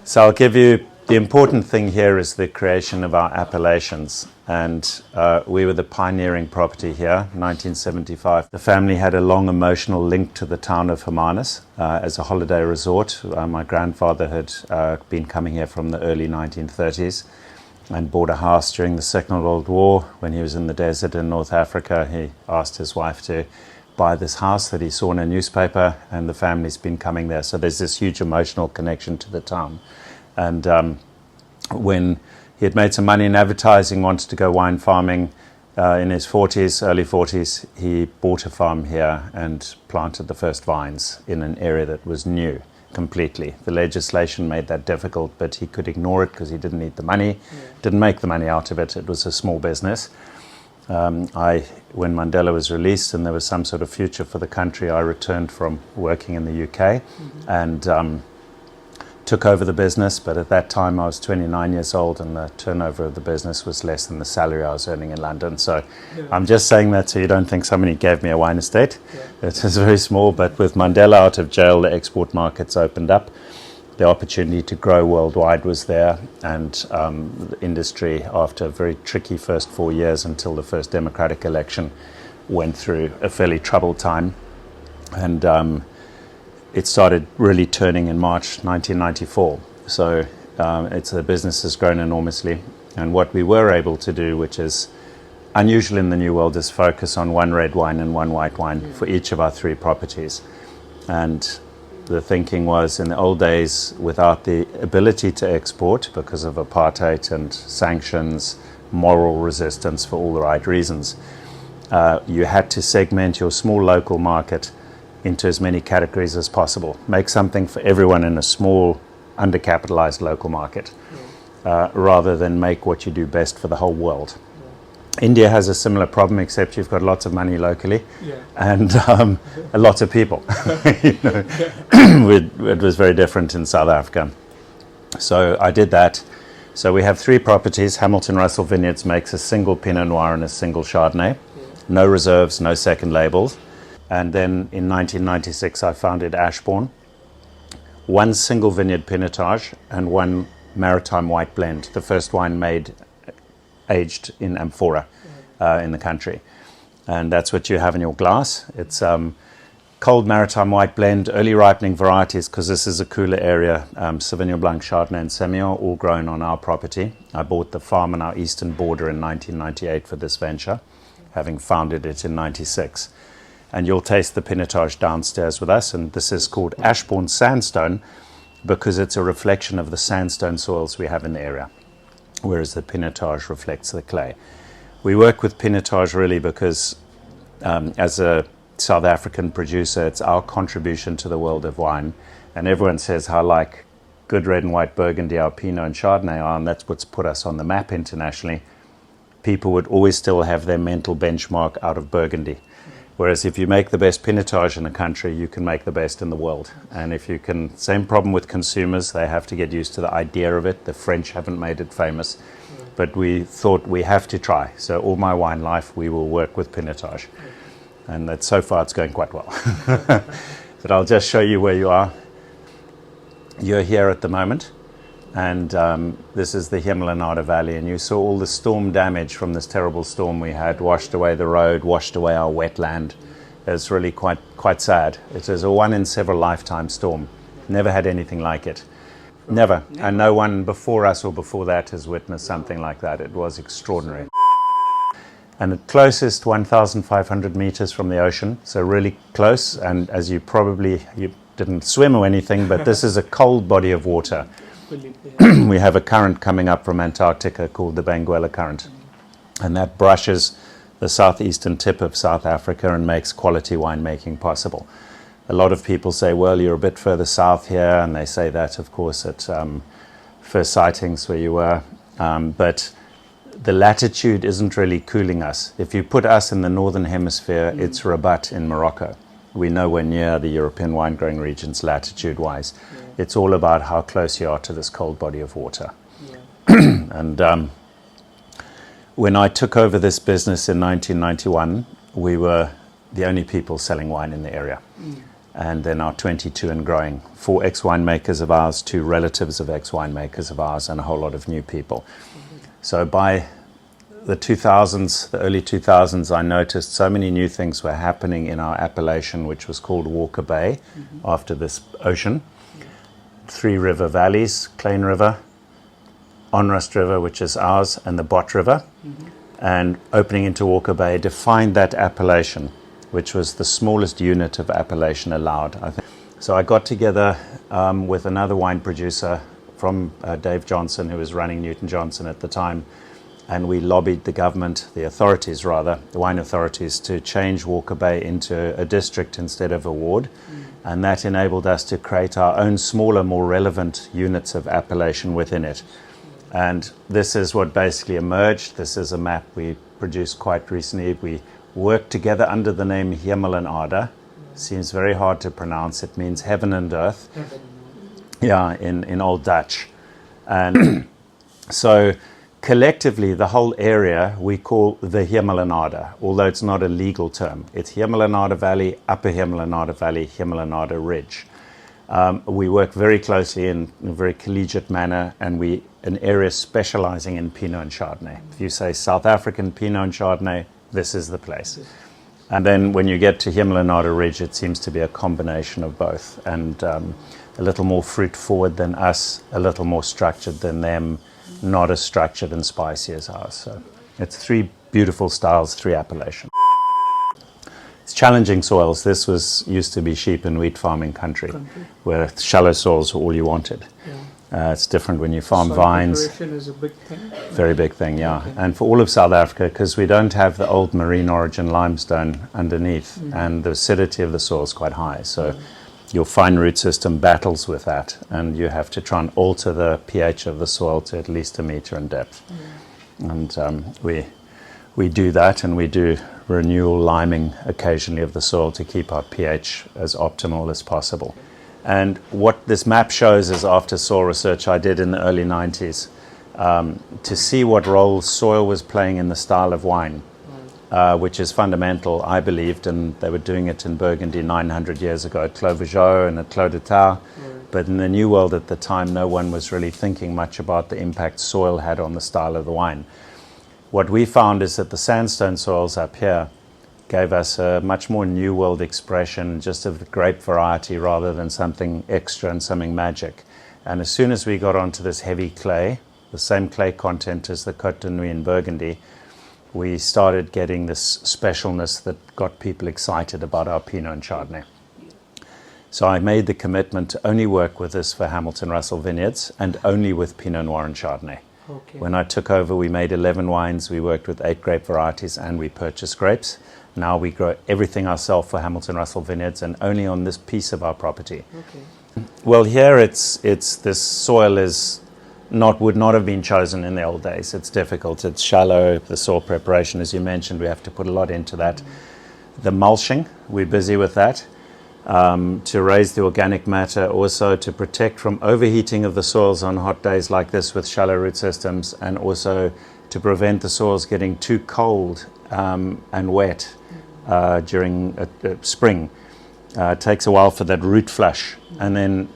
So I'll give you, the important thing here is the creation of our appellations. And we were the pioneering property here, 1975. The family had a long emotional link to the town of Hermanus as a holiday resort. My grandfather had been coming here from the early 1930s and bought a house during the Second World War. When he was in the desert in North Africa, he asked his wife to buy this house that he saw in a newspaper, and the family's been coming there. So there's this huge emotional connection to the town. And when he had made some money in advertising, wanted to go wine farming in his 40s, early 40s, he bought a farm here and planted the first vines in an area that was new completely. The legislation made that difficult, but he could ignore it because he didn't need the money, didn't make the money out of it. It was a small business. When Mandela was released and there was some sort of future for the country, I returned from working in the UK and took over the business. But at that time I was 29 years old and the turnover of the business was less than the salary I was earning in London. So I'm just saying that so you don't think somebody gave me a wine estate. It was very small, but with Mandela out of jail, the export markets opened up. The opportunity to grow worldwide was there, and the industry, after a very tricky first 4 years until the first democratic election, went through a fairly troubled time. And it started really turning in March 1994. So the business has grown enormously. And what we were able to do, which is unusual in the New World, is focus on one red wine and one white wine for each of our three properties. And the thinking was, in the old days, without the ability to export because of apartheid and sanctions, moral resistance for all the right reasons, you had to segment your small local market into as many categories as possible. Make something for everyone in a small, undercapitalized local market, rather than make what you do best for the whole world. India has a similar problem, except you've got lots of money locally and a lot of people. It was very different in South Africa. So I did that. So we have three properties. Hamilton Russell Vineyards makes a single Pinot Noir and a single Chardonnay. No reserves, no second labels. And then in 1996 I founded Ashbourne. One single vineyard Pinotage and one maritime white blend. The first wine made aged in amphora in the country, and that's what you have in your glass. It's cold maritime white blend, early ripening varieties, because this is a cooler area. Sauvignon Blanc, Chardonnay and Semillon, all grown on our property. I bought the farm on our eastern border in 1998 for this venture, having founded it in 96. And you'll taste the Pinotage downstairs with us, and this is called Ashbourne Sandstone because it's a reflection of the sandstone soils we have in the area, whereas the Pinotage reflects the clay. We work with Pinotage really because as a South African producer, it's our contribution to the world of wine. And everyone says how like good red and white Burgundy, our Pinot and Chardonnay are, and that's what's put us on the map internationally. People would always still have their mental benchmark out of Burgundy. Whereas if you make the best Pinotage in a country, you can make the best in the world. And if you can, same problem with consumers, they have to get used to the idea of it. The French haven't made it famous, but we thought we have to try. So all my wine life, we will work with Pinotage. And that so far it's going quite well. But I'll just show you where you are. You're here at the moment. And this is the Hemel and Aarde Valley, and you saw all the storm damage from this terrible storm we had, washed away the road, washed away our wetland. It's really quite sad. It is a one in several lifetime storm. Never had anything like it. Never. And no one before us or before that has witnessed something like that. It was extraordinary. And the closest 1,500 meters from the ocean, so really close. And as you didn't swim or anything, but this is a cold body of water. We have a current coming up from Antarctica called the Benguela Current, and that brushes the southeastern tip of South Africa and makes quality winemaking possible. A lot of people say, well, you're a bit further south here, and they say that, of course, at first sightings where you were, but the latitude isn't really cooling us. If you put us in the northern hemisphere, it's Rabat in Morocco. We know we're near the European wine growing regions latitude-wise. It's all about how close you are to this cold body of water. And when I took over this business in 1991, we were the only people selling wine in the area. and then now 22 and growing. 4 ex-winemakers of ours, 2 relatives of ex-winemakers of ours, and a whole lot of new people. So by the 2000s, the early 2000s, I noticed so many new things were happening in our appellation, which was called Walker Bay, after this ocean. 3 river valleys, Klein River, Onrust River, which is ours, and the Bot River. And opening into Walker Bay defined that appellation, which was the smallest unit of appellation allowed, I think. So I got together with another wine producer from Dave Johnson, who was running Newton Johnson at the time, and we lobbied the government, the authorities rather, the wine authorities, to change Walker Bay into a district instead of a ward. And that enabled us to create our own smaller, more relevant units of appellation within it. And this is what basically emerged. This is a map we produced quite recently. We worked together under the name Hemel and Aarde. Seems very hard to pronounce. It means heaven and earth. Yeah, in Old Dutch. And so collectively, the whole area we call the Hemel and Aarde, although it's not a legal term. It's Hemel and Aarde Valley, Upper Hemel and Aarde Valley, Hemel and Aarde Ridge. We work very closely in a very collegiate manner, and we an area specializing in Pinot and Chardonnay. If you say South African Pinot and Chardonnay, this is the place. And then when you get to Hemel and Aarde Ridge, it seems to be a combination of both, and a little more fruit forward than us, a little more structured than them, not as structured and spicy as ours. So it's 3 beautiful styles, 3 appellations. It's challenging soils. This used to be sheep and wheat farming country. Where shallow soils were all you wanted. It's different when you farm vines. Preparation is a big thing. Very big thing, yeah. Okay. And for all of South Africa, because we don't have the old marine origin limestone underneath, and the acidity of the soil is quite high. So your fine root system battles with that, and you have to try and alter the pH of the soil to at least 1 meter in depth. And we do that, and we do renewal liming occasionally of the soil to keep our pH as optimal as possible. And what this map shows is, after soil research I did in the early 90s, to see what role soil was playing in the style of wine, which is fundamental, I believed, and they were doing it in Burgundy 900 years ago at Clos Vougeot and at Clos de Tar. But in the New World at the time, no one was really thinking much about the impact soil had on the style of the wine. What we found is that the sandstone soils up here gave us a much more New World expression, just of the grape variety rather than something extra and something magic. And as soon as we got onto this heavy clay, the same clay content as the Côte de Nuit in Burgundy, we started getting this specialness that got people excited about our Pinot and Chardonnay. So I made the commitment to only work with this for Hamilton Russell Vineyards, and only with Pinot Noir and Chardonnay. Okay. When I took over, we made 11 wines, we worked with 8 grape varieties, and we purchased grapes. Now we grow everything ourselves for Hamilton Russell Vineyards, and only on this piece of our property. Okay. Well, here it's this soil would not have been chosen in the old days. It's difficult, it's shallow. The soil preparation, as you mentioned, we have to put a lot into that. The mulching, we're busy with that. To raise the organic matter, also to protect from overheating of the soils on hot days like this with shallow root systems, and also to prevent the soils getting too cold and wet during spring. It takes a while for that root flush, and then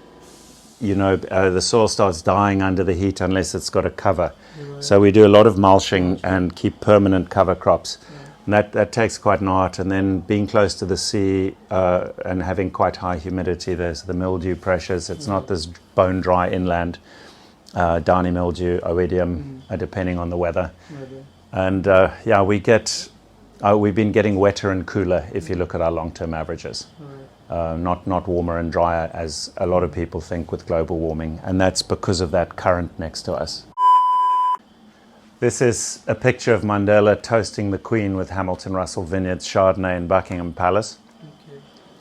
the soil starts dying under the heat unless it's got a cover. So we do a lot of mulching and keep permanent cover crops. And that takes quite an art. And then being close to the sea and having quite high humidity, there's the mildew pressures. It's not this bone dry inland. Downy mildew, oidium, depending on the weather. And we've been getting wetter and cooler if you look at our long-term averages. Not warmer and drier as a lot of people think with global warming. And that's because of that current next to us. This is a picture of Mandela toasting the Queen with Hamilton Russell Vineyards Chardonnay in Buckingham Palace.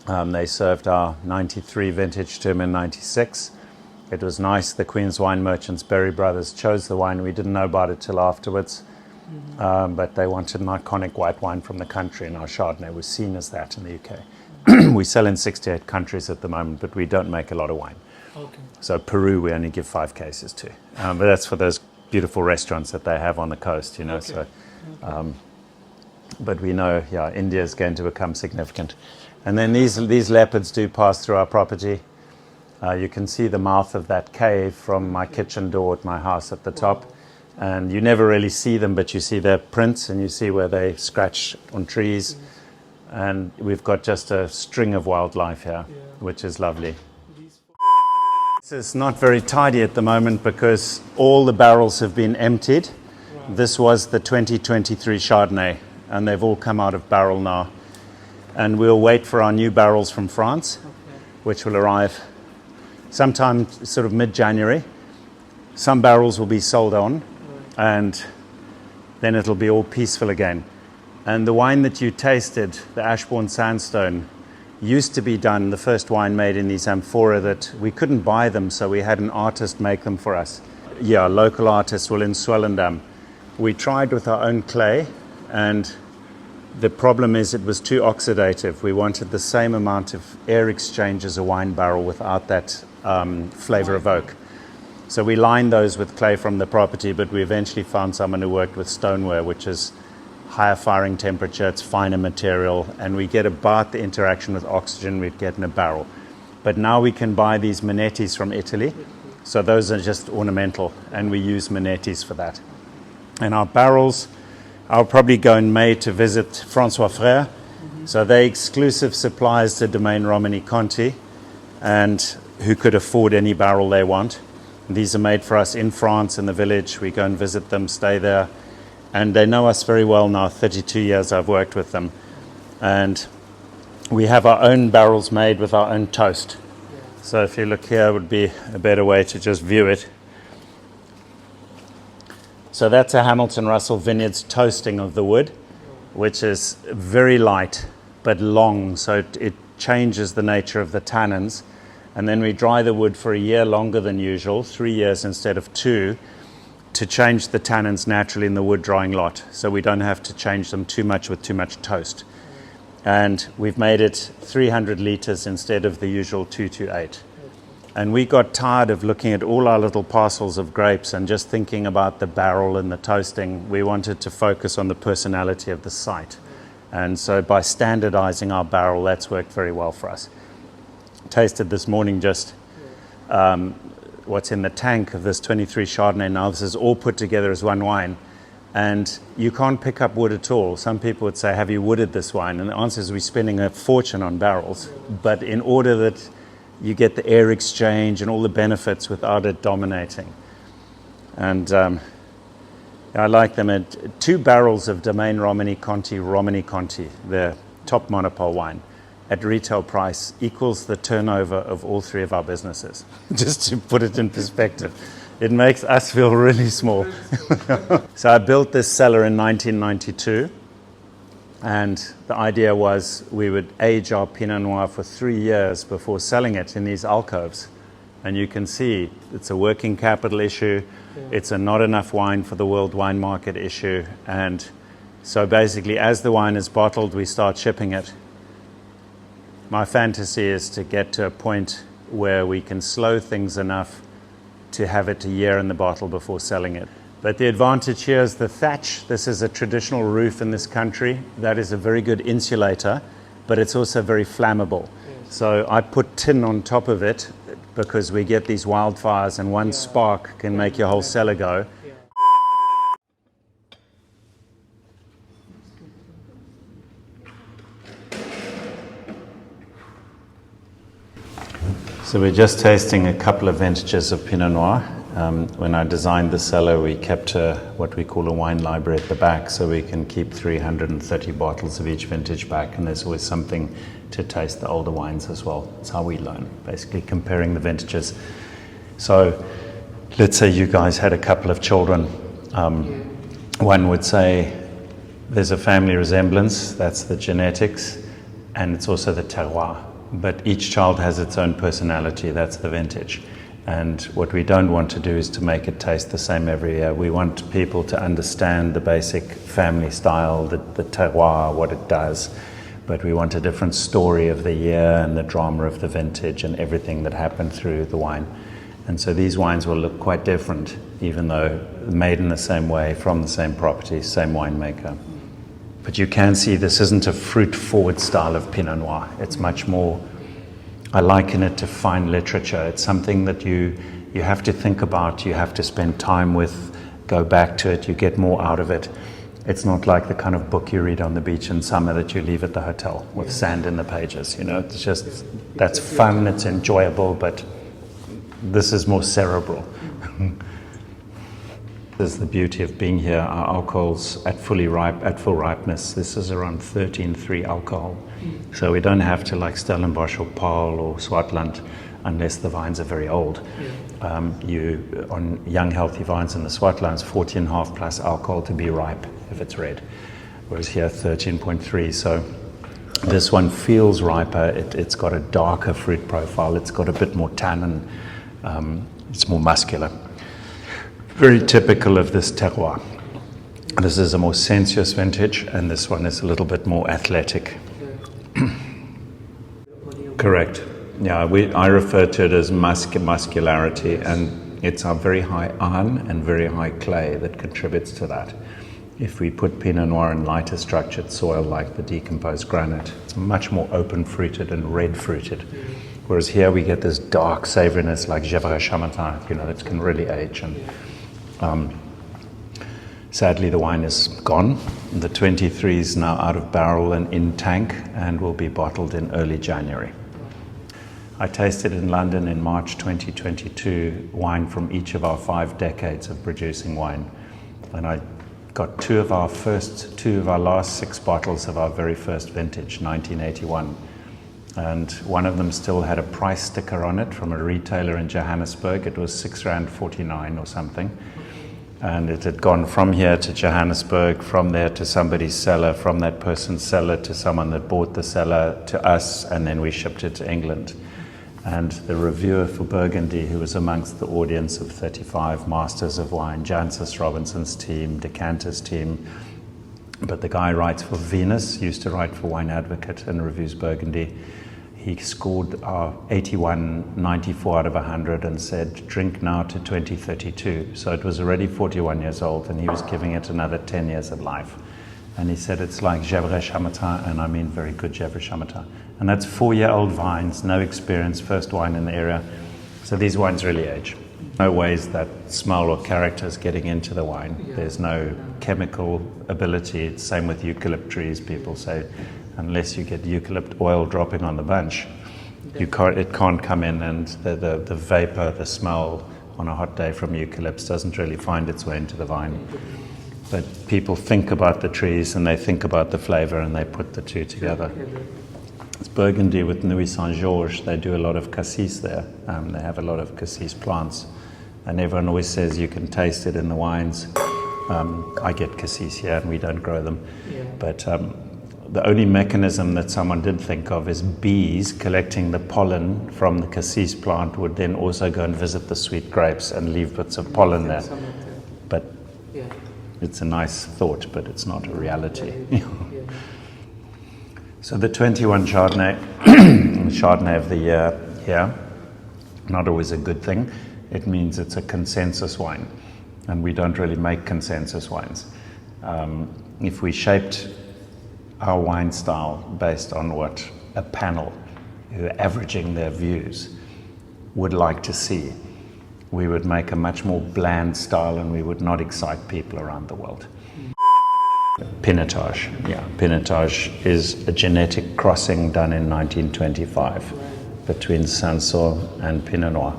Okay. They served our 93 vintage to him in 96. It was nice. The Queen's wine merchants, Berry Brothers, chose the wine. We didn't know about it till afterwards. But they wanted an iconic white wine from the country, and our Chardonnay was seen as that in the UK. We sell in 68 countries at the moment, but we don't make a lot of wine. Okay. So Peru we only give 5 cases to. But that's for those beautiful restaurants that they have on the coast, Okay. So but we know, yeah, India is going to become significant. And then these leopards do pass through our property. You can see the mouth of that cave from my kitchen door at my house at the top. And you never really see them, but you see their prints and you see where they scratch on trees. And we've got just a string of wildlife here, which is lovely. It's not very tidy at the moment because all the barrels have been emptied. This was the 2023 Chardonnay, and they've all come out of barrel now. And we'll wait for our new barrels from France, which will arrive sometime sort of mid-January. Some barrels will be sold on, and then it'll be all peaceful again. And the wine that you tasted, the Ashbourne Sandstone, used to be done, the first wine made in these amphora, that we couldn't buy them, so we had an artist make them for us. Yeah, local artists will in Swellendam. We tried with our own clay, and the problem is it was too oxidative. We wanted the same amount of air exchange as a wine barrel without that flavor of oak. So we lined those with clay from the property, but we eventually found someone who worked with stoneware, which is higher firing temperature, it's finer material, and we get about the interaction with oxygen we'd get in a barrel. But now we can buy these Manettis from Italy, so those are just ornamental, and we use Manettis for that. And our barrels, I'll probably go in May to visit Francois Frère. So they're exclusive suppliers to Domaine Romani Conti, and who could afford any barrel they want. These are made for us in France, in the village. We go and visit them, stay there. And they know us very well now, 32 years I've worked with them. And we have our own barrels made with our own toast. So if you look here, would be a better way to just view it. So that's a Hamilton Russell Vineyards toasting of the wood, which is very light but long, so it changes the nature of the tannins. And then we dry the wood for a year longer than usual, 3 years instead of 2, to change the tannins naturally in the wood drying lot, so we don't have to change them too much with too much toast. And we've made it 300 litres instead of the usual 228. And we got tired of looking at all our little parcels of grapes and just thinking about the barrel and the toasting. We wanted to focus on the personality of the site. And so by standardizing our barrel, that's worked very well for us. Tasted this morning just what's in the tank of this 23 Chardonnay now. This is all put together as one wine. And you can't pick up wood at all. Some people would say, have you wooded this wine? And the answer is we're spending a fortune on barrels. But in order that you get the air exchange and all the benefits without it dominating. And I like them. And 2 barrels of Domaine Romani Conti, the top monopole wine, at retail price equals the turnover of all 3 of our businesses. Just to put it in perspective. It makes us feel really small. So I built this cellar in 1992. And the idea was we would age our Pinot Noir for 3 years before selling it in these alcoves. And you can see it's a working capital issue. It's a not enough wine for the world wine market issue. And so basically, as the wine is bottled, we start shipping it. My fantasy is to get to a point where we can slow things enough to have it a year in the bottle before selling it. But the advantage here is the thatch. This is a traditional roof in this country. That is a very good insulator, but it's also very flammable. Yes. So I put tin on top of it because we get these wildfires, and one spark can make your whole cellar go. So we're just tasting a couple of vintages of Pinot Noir. When I designed the cellar, we kept what we call a wine library at the back, so we can keep 330 bottles of each vintage back, and there's always something to taste the older wines as well. That's how we learn, basically comparing the vintages. So let's say you guys had a couple of children. One would say there's a family resemblance, that's the genetics, and it's also the terroir. But each child has its own personality, that's the vintage. And what we don't want to do is to make it taste the same every year. We want people to understand the basic family style, the terroir, what it does. But we want a different story of the year and the drama of the vintage and everything that happened through the wine. And so these wines will look quite different, even though made in the same way, from the same property, same winemaker. But you can see this isn't a fruit-forward style of Pinot Noir. It's much more, I liken it to fine literature. It's something that you have to think about, you have to spend time with, go back to it, you get more out of it. It's not like the kind of book you read on the beach in summer that you leave at the hotel with sand in the pages. It's just, that's fun, it's enjoyable, but this is more cerebral. This is the beauty of being here. Our alcohol's at full ripeness. This is around 13.3 alcohol. So we don't have to like Stellenbosch or Paarl or Swartland unless the vines are very old. On young healthy vines in the Swartlands, 14.5 plus alcohol to be ripe if it's red. Whereas here 13.3. So this one feels riper. It's got a darker fruit profile. It's got a bit more tannin. It's more muscular. Very typical of this terroir. This is a more sensuous vintage, and this one is a little bit more athletic. Correct. Yeah, I refer to it as muscularity, and it's our very high iron and very high clay that contributes to that. If we put Pinot Noir in lighter structured soil like the decomposed granite, it's much more open fruited and red fruited. Whereas here we get this dark savoriness like Gevrey Chambertin, that can really age. And sadly, the wine is gone. The 23 is now out of barrel and in tank and will be bottled in early January. I tasted in London in March 2022 wine from each of our 5 decades of producing wine. And I got two of our last 6 bottles of our very first vintage, 1981. And one of them still had a price sticker on it from a retailer in Johannesburg. It was R6.49 or something. And it had gone from here to Johannesburg, from there to somebody's cellar, from that person's cellar to someone that bought the cellar to us, and then we shipped it to England. And the reviewer for Burgundy, who was amongst the audience of 35 Masters of Wine, Jancis Robinson's team, Decanter's team, but the guy writes for Venus, used to write for Wine Advocate and reviews Burgundy. He scored 81, 94 out of 100 and said, drink now to 2032. So it was already 41 years old, and he was giving it another 10 years of life. And he said it's like Gevrey Chambertin, and I mean very good Gevrey Chambertin. And that's 4-year-old vines, no experience, first wine in the area. So these wines really age. No ways that smell or character is getting into the wine. There's no chemical ability. It's same with eucalypt trees. People say, unless you get eucalypt oil dropping on the bunch, it can't come in, and the vapor, the smell on a hot day from eucalypts doesn't really find its way into the vine. But people think about the trees and they think about the flavor and they put the two together. It's Burgundy with Nuit Saint-Georges. They do a lot of cassis there. They have a lot of cassis plants. And everyone always says you can taste it in the wines. I get cassis here and we don't grow them. But the only mechanism that someone did think of is bees collecting the pollen from the cassis plant would then also go and visit the sweet grapes and leave bits of pollen there. But it's a nice thought, but it's not a reality. So the 21 Chardonnay, Chardonnay of the year here, not always a good thing. It means it's a consensus wine, and we don't really make consensus wines. If we shaped our wine style based on what a panel who are averaging their views would like to see, we would make a much more bland style and we would not excite people around the world. Pinotage, Pinotage is a genetic crossing done in 1925 between Cinsault and Pinot Noir.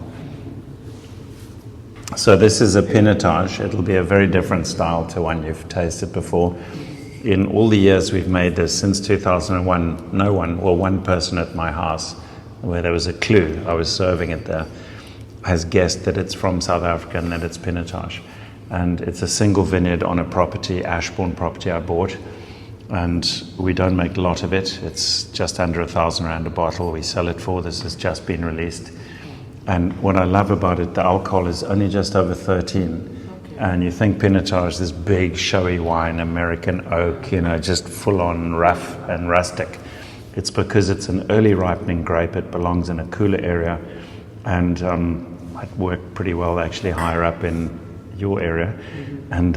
So this is a Pinotage. It'll be a very different style to one you've tasted before. In all the years we've made this, since 2001, no one, or one person at my house, where there was a clue, I was serving it there, has guessed that it's from South Africa and that it's Pinotage. And it's a single vineyard on a property, Ashbourne property I bought. And we don't make a lot of it. It's just under R1,000 a bottle we sell it for. This has just been released. And what I love about it, the alcohol is only just over 13. And you think Pinotage, this big, showy wine, American oak, just full-on rough and rustic. It's because it's an early ripening grape. It belongs in a cooler area. And it worked pretty well, actually, higher up in your area. And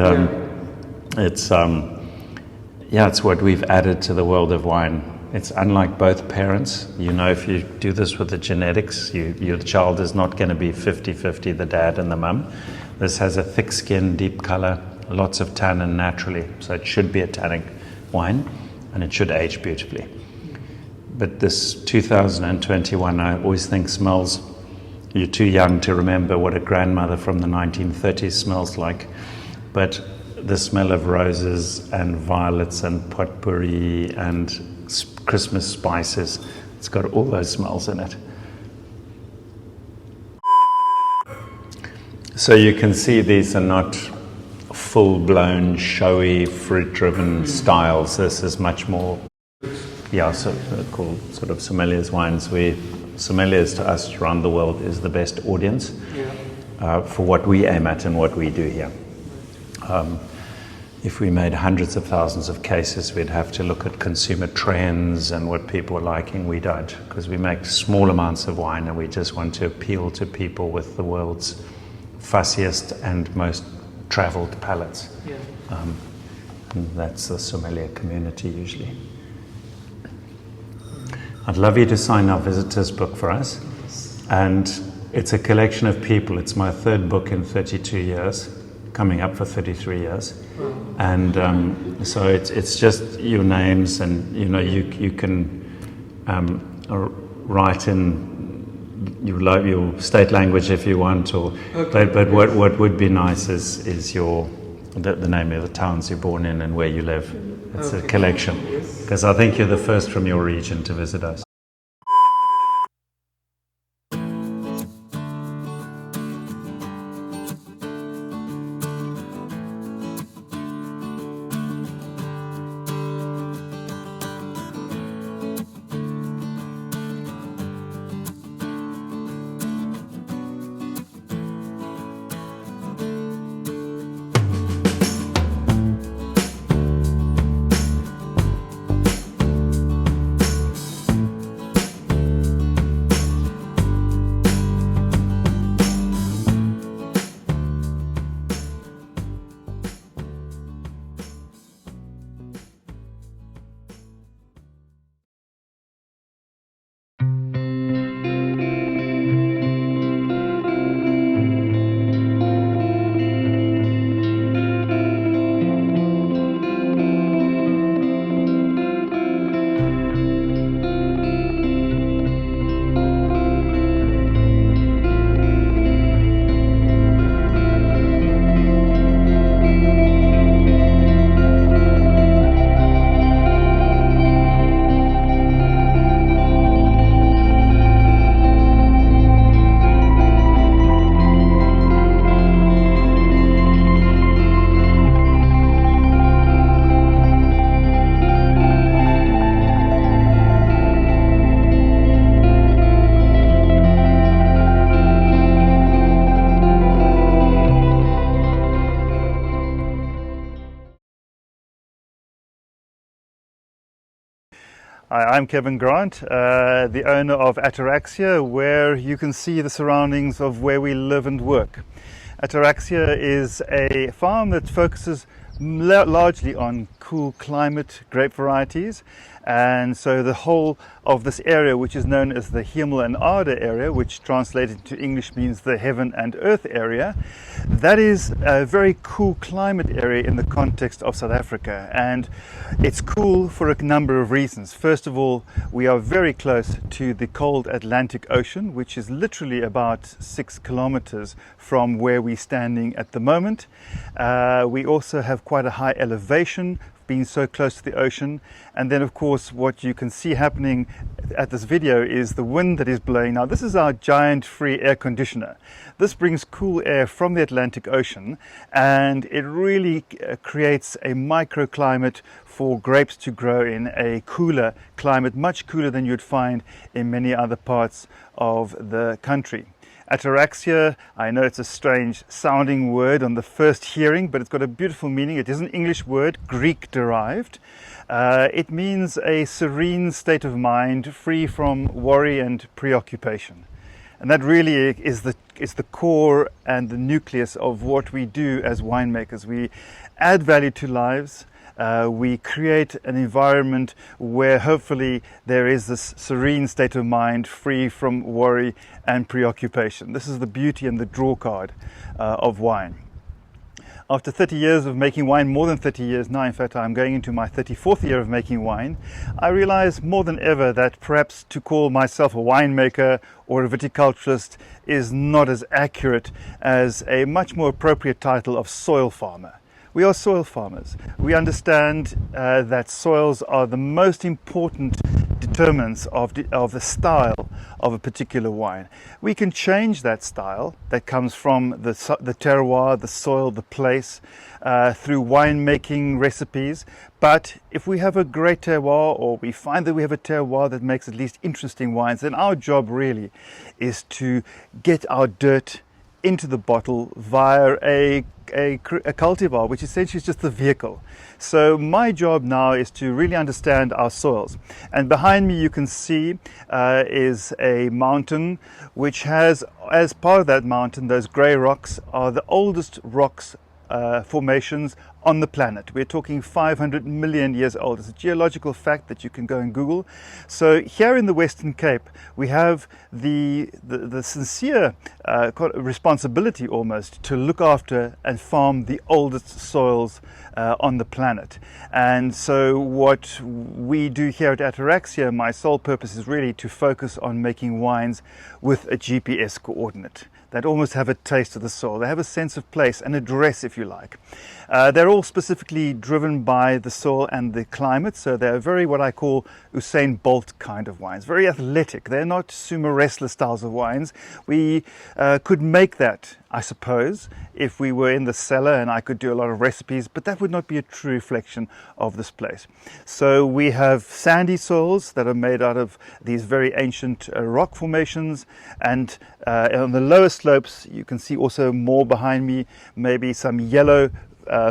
it's, yeah, it's what we've added to the world of wine. It's unlike both parents. You know, if you do this with the genetics, your child is not going to be 50-50, the dad and the mum. This has a thick skin, deep color, lots of tannin naturally. So it should be a tannic wine, and it should age beautifully. But this 2021, I always think smells, you're too young to remember what a grandmother from the 1930s smells like. But the smell of roses and violets and potpourri and Christmas spices, it's got all those smells in it. So you can see these are not full-blown, showy, fruit-driven styles. This is much more, so called sort of sommeliers wines. Sommeliers to us around the world is the best audience for what we aim at and what we do here. If we made hundreds of thousands of cases, we'd have to look at consumer trends and what people are liking. We don't, because we make small amounts of wine and we just want to appeal to people with the world's fussiest and most traveled palates. And that's the sommelier community usually. I'd love you to sign our visitors book for us. And it's a collection of people. It's my third book in 32 years, coming up for 33 years. And so it's just your names, and you can write in your state language if you want, or but what would be nice is the name of the towns you're born in and where you live. It's a collection, because I think you're the first from your region to visit us. Hi, I'm Kavin Grant, the owner of Ataraxia, where you can see the surroundings of where we live and work. Ataraxia is a farm that focuses largely on cool climate grape varieties, and so the whole of this area, which is known as the Hemel and Aarde area, which translated to English means the heaven and earth area, that is a very cool climate area in the context of South Africa. And it's cool for a number of reasons. First of all, we are very close to the cold Atlantic Ocean, which is literally about 6 kilometers from where we're standing at the moment. We also have quite a high elevation, being so close to the ocean. And then of course what you can see happening at this video is the wind that is blowing. Now this is our giant free air conditioner. This brings cool air from the Atlantic Ocean, and it really creates a microclimate for grapes to grow in a cooler climate, much cooler than you'd find in many other parts of the country. Ataraxia, I know it's a strange sounding word on the first hearing, but it's got a beautiful meaning. It is an English word, Greek derived. It means a serene state of mind, free from worry and preoccupation. And that really is the core and the nucleus of what we do as winemakers. We add value to lives, we create an environment where hopefully there is this serene state of mind, free from worry and preoccupation. This is the beauty and the draw card of wine. After 30 years of making wine, more than 30 years now, in fact I'm going into my 34th year of making wine, I realize more than ever that perhaps to call myself a winemaker or a viticulturist is not as accurate as a much more appropriate title of soil farmer. We are soil farmers. We understand that soils are the most important determinants of the style of a particular wine. We can change that style that comes from the terroir, the soil, the place, through winemaking recipes. But if we have a great terroir, or we find that we have a terroir that makes at least interesting wines, then our job really is to get our dirt into the bottle via a cultivar, which essentially is just the vehicle. So my job now is to really understand our soils. And behind me you can see is a mountain which has, as part of that mountain, those grey rocks are the oldest rocks formations on the planet. We're talking 500 million years old. It's a geological fact that you can go and Google. So here in the Western Cape, we have the sincere responsibility almost to look after and farm the oldest soils on the planet. And so what we do here at Ataraxia, my sole purpose is really to focus on making wines with a GPS coordinate that almost have a taste of the soil. They have a sense of place, an address if you like. They're all specifically driven by the soil and the climate, so they're very what I call Usain Bolt kind of wines, very athletic. They're not sumo wrestler styles of wines. We could make that, I suppose, if we were in the cellar and I could do a lot of recipes, but that would not be a true reflection of this place. So we have sandy soils that are made out of these very ancient rock formations, and on the lower slopes you can see also more behind me, maybe some yellow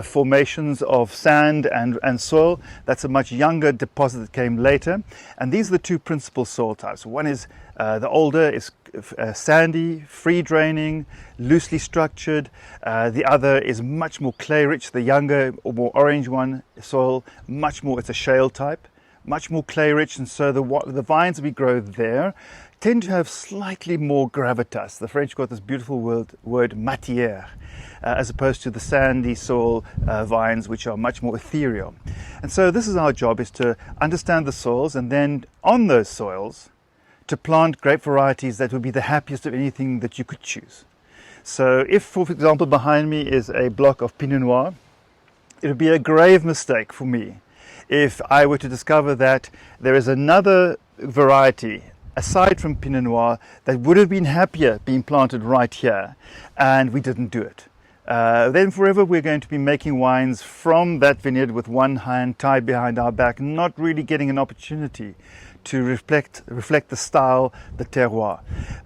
formations of sand and soil. That's a much younger deposit that came later, and these are the two principal soil types. One is the older is sandy, free draining, loosely structured. The other is much more clay rich. The younger or more orange one soil, much more, it's a shale type, much more clay rich, and so the vines we grow there tend to have slightly more gravitas. The French got this beautiful word matière, as opposed to the sandy soil vines, which are much more ethereal. And so this is our job, is to understand the soils, and then on those soils to plant grape varieties that would be the happiest of anything that you could choose. So if, for example, behind me is a block of Pinot Noir, it would be a grave mistake for me if I were to discover that there is another variety aside from Pinot Noir that would have been happier being planted right here, and we didn't do it. Then forever we're going to be making wines from that vineyard with one hand tied behind our back, not really getting an opportunity to reflect the style, the terroir.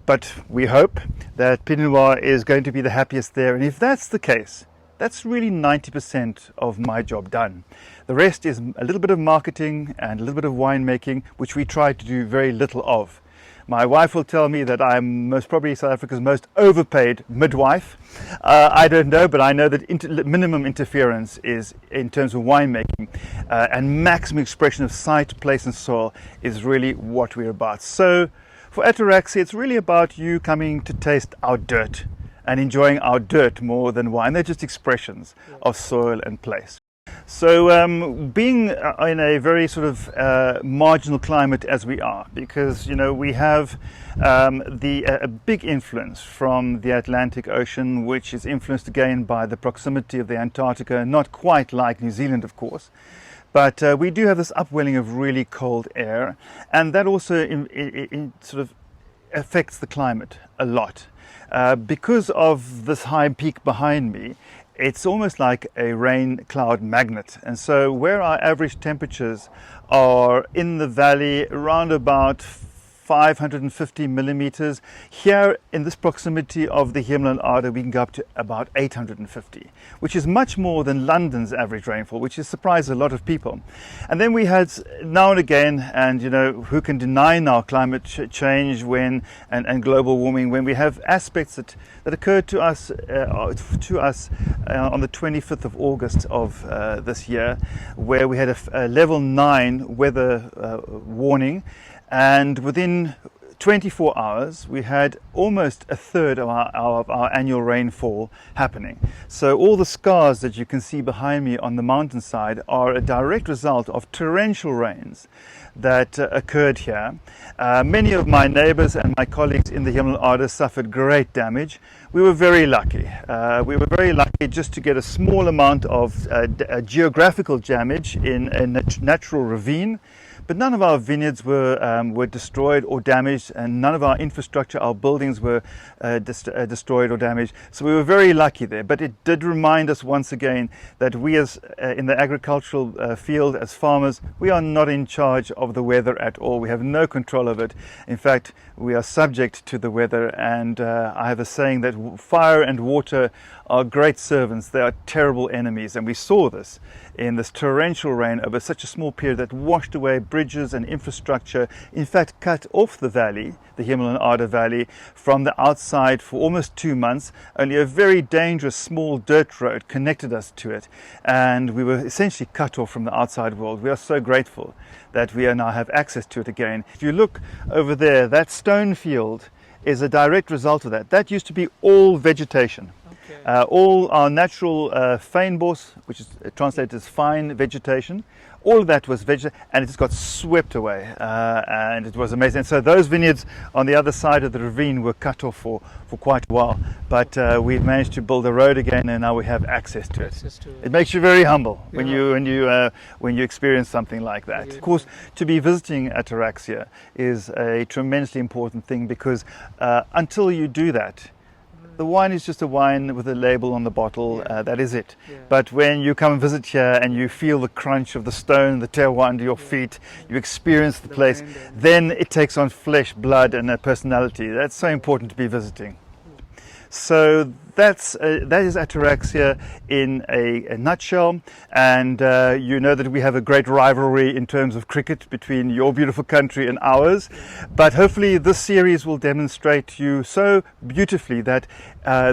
But we hope that Pinot Noir is going to be the happiest there, and if that's the case, that's really 90% of my job done. The rest is a little bit of marketing and a little bit of winemaking, which we try to do very little of. My wife will tell me that I'm most probably South Africa's most overpaid midwife. I don't know, but I know that minimum interference is in terms of winemaking, and maximum expression of site, place and soil is really what we're about. So for Ataraxia, it's really about you coming to taste our dirt and enjoying our dirt more than wine. They're just expressions of soil and place. So being in a very sort of marginal climate as we are, because we have a big influence from the Atlantic Ocean, which is influenced again by the proximity of the Antarctica, not quite like New Zealand of course, but we do have this upwelling of really cold air, and that also sort of affects the climate a lot. Because of this high peak behind me, it's almost like a rain cloud magnet, and so where our average temperatures are in the valley around about 550 millimeters. Here in this proximity of the Hemel and Aarde, we can go up to about 850, which is much more than London's average rainfall, which has surprised a lot of people. And then we had now and again, and you know, who can deny now climate change when and global warming, when we have aspects that occurred to us on the 25th of August of this year, where we had a level 9 weather warning, and within 24 hours we had almost a third of our annual rainfall happening. So all the scars that you can see behind me on the mountainside are a direct result of torrential rains that occurred here. Many of my neighbors and my colleagues in the Hemel and Aarde suffered great damage. We were very lucky. We were very lucky just to get a small amount of geographical damage in a natural ravine. But none of our vineyards were destroyed or damaged, and none of our infrastructure, our buildings were destroyed or damaged. So we were very lucky there. But it did remind us once again that we as in the agricultural field, as farmers, we are not in charge of the weather at all. We have no control of it. In fact, we are subject to the weather, and I have a saying that fire and water are great servants. They are terrible enemies, and we saw this in this torrential rain over such a small period that washed away bridges and infrastructure, in fact cut off the valley, the Hemel and Aarde Valley, from the outside for almost 2 months. Only a very dangerous small dirt road connected us to it, and we were essentially cut off from the outside world. We are so grateful that we now have access to it again. If you look over there, that stone field is a direct result of that. That used to be all vegetation. All our natural fynbos, which is translated as fine vegetation, all of that was vegetation, and it just got swept away, and it was amazing. And so those vineyards on the other side of the ravine were cut off for quite a while, but we've managed to build a road again, and now we have access to it. It makes you very humble when you experience something like that. Of course, to be visiting Ataraxia is a tremendously important thing, because until you do that, the wine is just a wine with a label on the bottle, that is it. But when you come and visit here and you feel the crunch of the stone, the terroir under your feet, you experience the place, then it takes on flesh, blood and a personality. That's so important to be visiting. So that is Ataraxia in a nutshell, and you know that we have a great rivalry in terms of cricket between your beautiful country and ours, but hopefully this series will demonstrate to you so beautifully that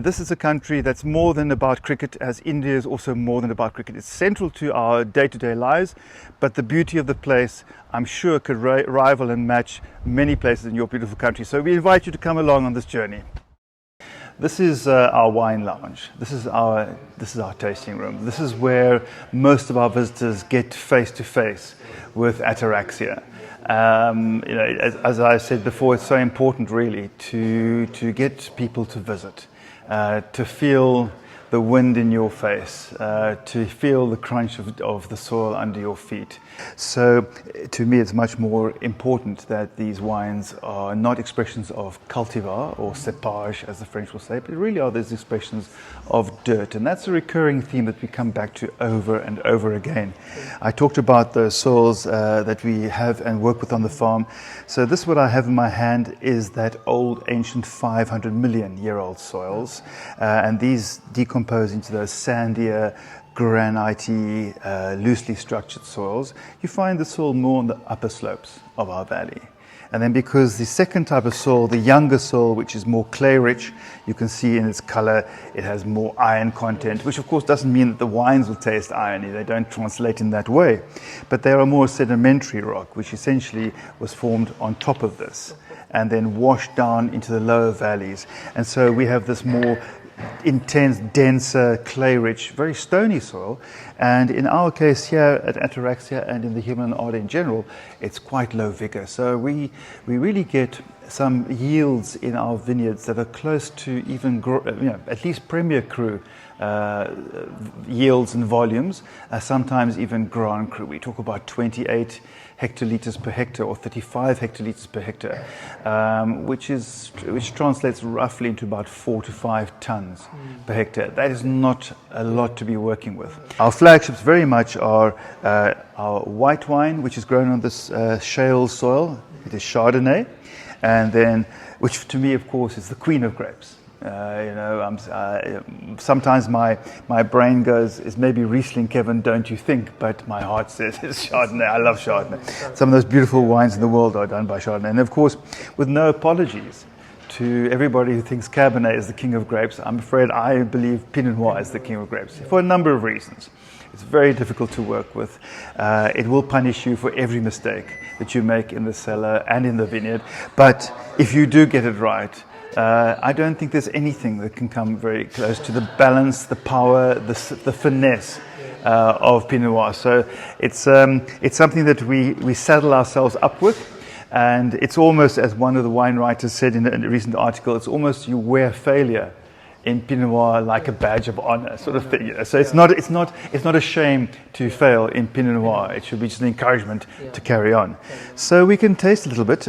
this is a country that's more than about cricket, as India is also more than about cricket. It's central to our day-to-day lives, but the beauty of the place, I'm sure, could rival and match many places in your beautiful country. So we invite you to come along on this journey. This is our wine lounge. This is our tasting room. This is where most of our visitors get face to face with Ataraxia. You know, as I said before, it's so important really to get people to visit, to feel the wind in your face, to feel the crunch of the soil under your feet. So to me it's much more important that these wines are not expressions of cultivar or cépage, as the French will say, but really are these expressions of dirt. And that's a recurring theme that we come back to over and over again. I talked about the soils that we have and work with on the farm. So this, what I have in my hand, is that old ancient 500 million year old soils, and these decompose into those sandier, granite-y, loosely structured soils. You find the soil more on the upper slopes of our valley. And then because the second type of soil, the younger soil, which is more clay-rich, you can see in its color, it has more iron content, which of course doesn't mean that the wines will taste irony. They don't translate in that way. But they are more sedimentary rock, which essentially was formed on top of this and then washed down into the lower valleys. And so we have this more intense, denser, clay-rich, very stony soil. And in our case here at Ataraxia and in the Hemel and Aarde in general, it's quite low vigor. So we really get some yields in our vineyards that are close to even, at least Premier Cru yields and volumes, sometimes even Grand Cru. We talk about 28 hectoliters per hectare or 35 hectoliters per hectare, which translates roughly into about 4 to 5 tons per hectare. That is not a lot to be working with. Our flagships very much are our white wine, which is grown on this shale soil. It is Chardonnay. and then, which to me, of course, is the queen of grapes. Sometimes my brain goes, it's maybe Riesling, Kevin, don't you think? But my heart says it's Chardonnay. I love Chardonnay. Some of those beautiful wines in the world are done by Chardonnay. And of course, with no apologies to everybody who thinks Cabernet is the king of grapes, I'm afraid I believe Pinot Noir is the king of grapes for a number of reasons. It's very difficult to work with. It will punish you for every mistake that you make in the cellar and in the vineyard. But if you do get it right, I don't think there's anything that can come very close to the balance, the power, the finesse of Pinot Noir. So it's something that we saddle ourselves up with, and it's almost, as one of the wine writers said in a recent article, it's almost you wear failure in Pinot Noir like a badge of honor, sort of thing. So it's not a shame to fail in Pinot Noir. It should be just an encouragement to carry on. So we can taste a little bit.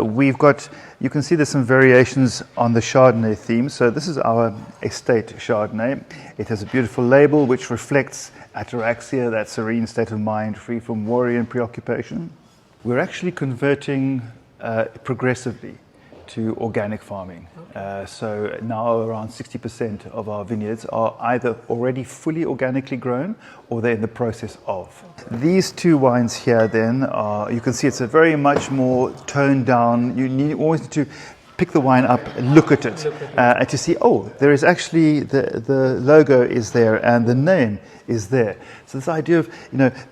We've got. You can see there's some variations on the Chardonnay theme. So this is our estate Chardonnay. It has a beautiful label which reflects Ataraxia, that serene state of mind, free from worry and preoccupation. We're actually converting progressively to organic farming. So now around 60% of our vineyards are either already fully organically grown or they're in the process of. These two wines here then are, you can see it's a very much more toned down. You always need to pick the wine up, look at it, and to see, oh, there is actually, the logo is there and the name is there. So this idea of,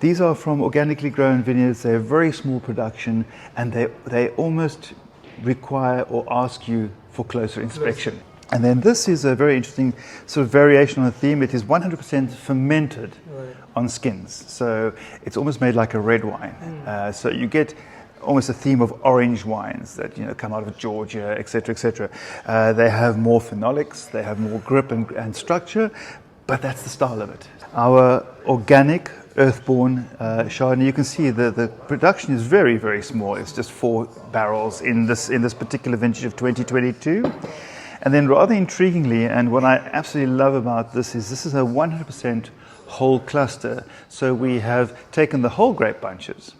these are from organically grown vineyards, they're very small production, and they almost require or ask you for closer inspection. And then this is a very interesting sort of variation on the theme. It is 100% fermented on skins. So it's almost made like a red wine. So you get almost a theme of orange wines that come out of Georgia, etc., etc. They have more phenolics, they have more grip and structure, but that's the style of it. Our organic earthborn Chardonnay, you can see the production is very, very small. It's just 4 barrels in this particular vintage of 2022. And then rather intriguingly, and what I absolutely love about this is a 100% whole cluster. So we have taken the whole grape bunches,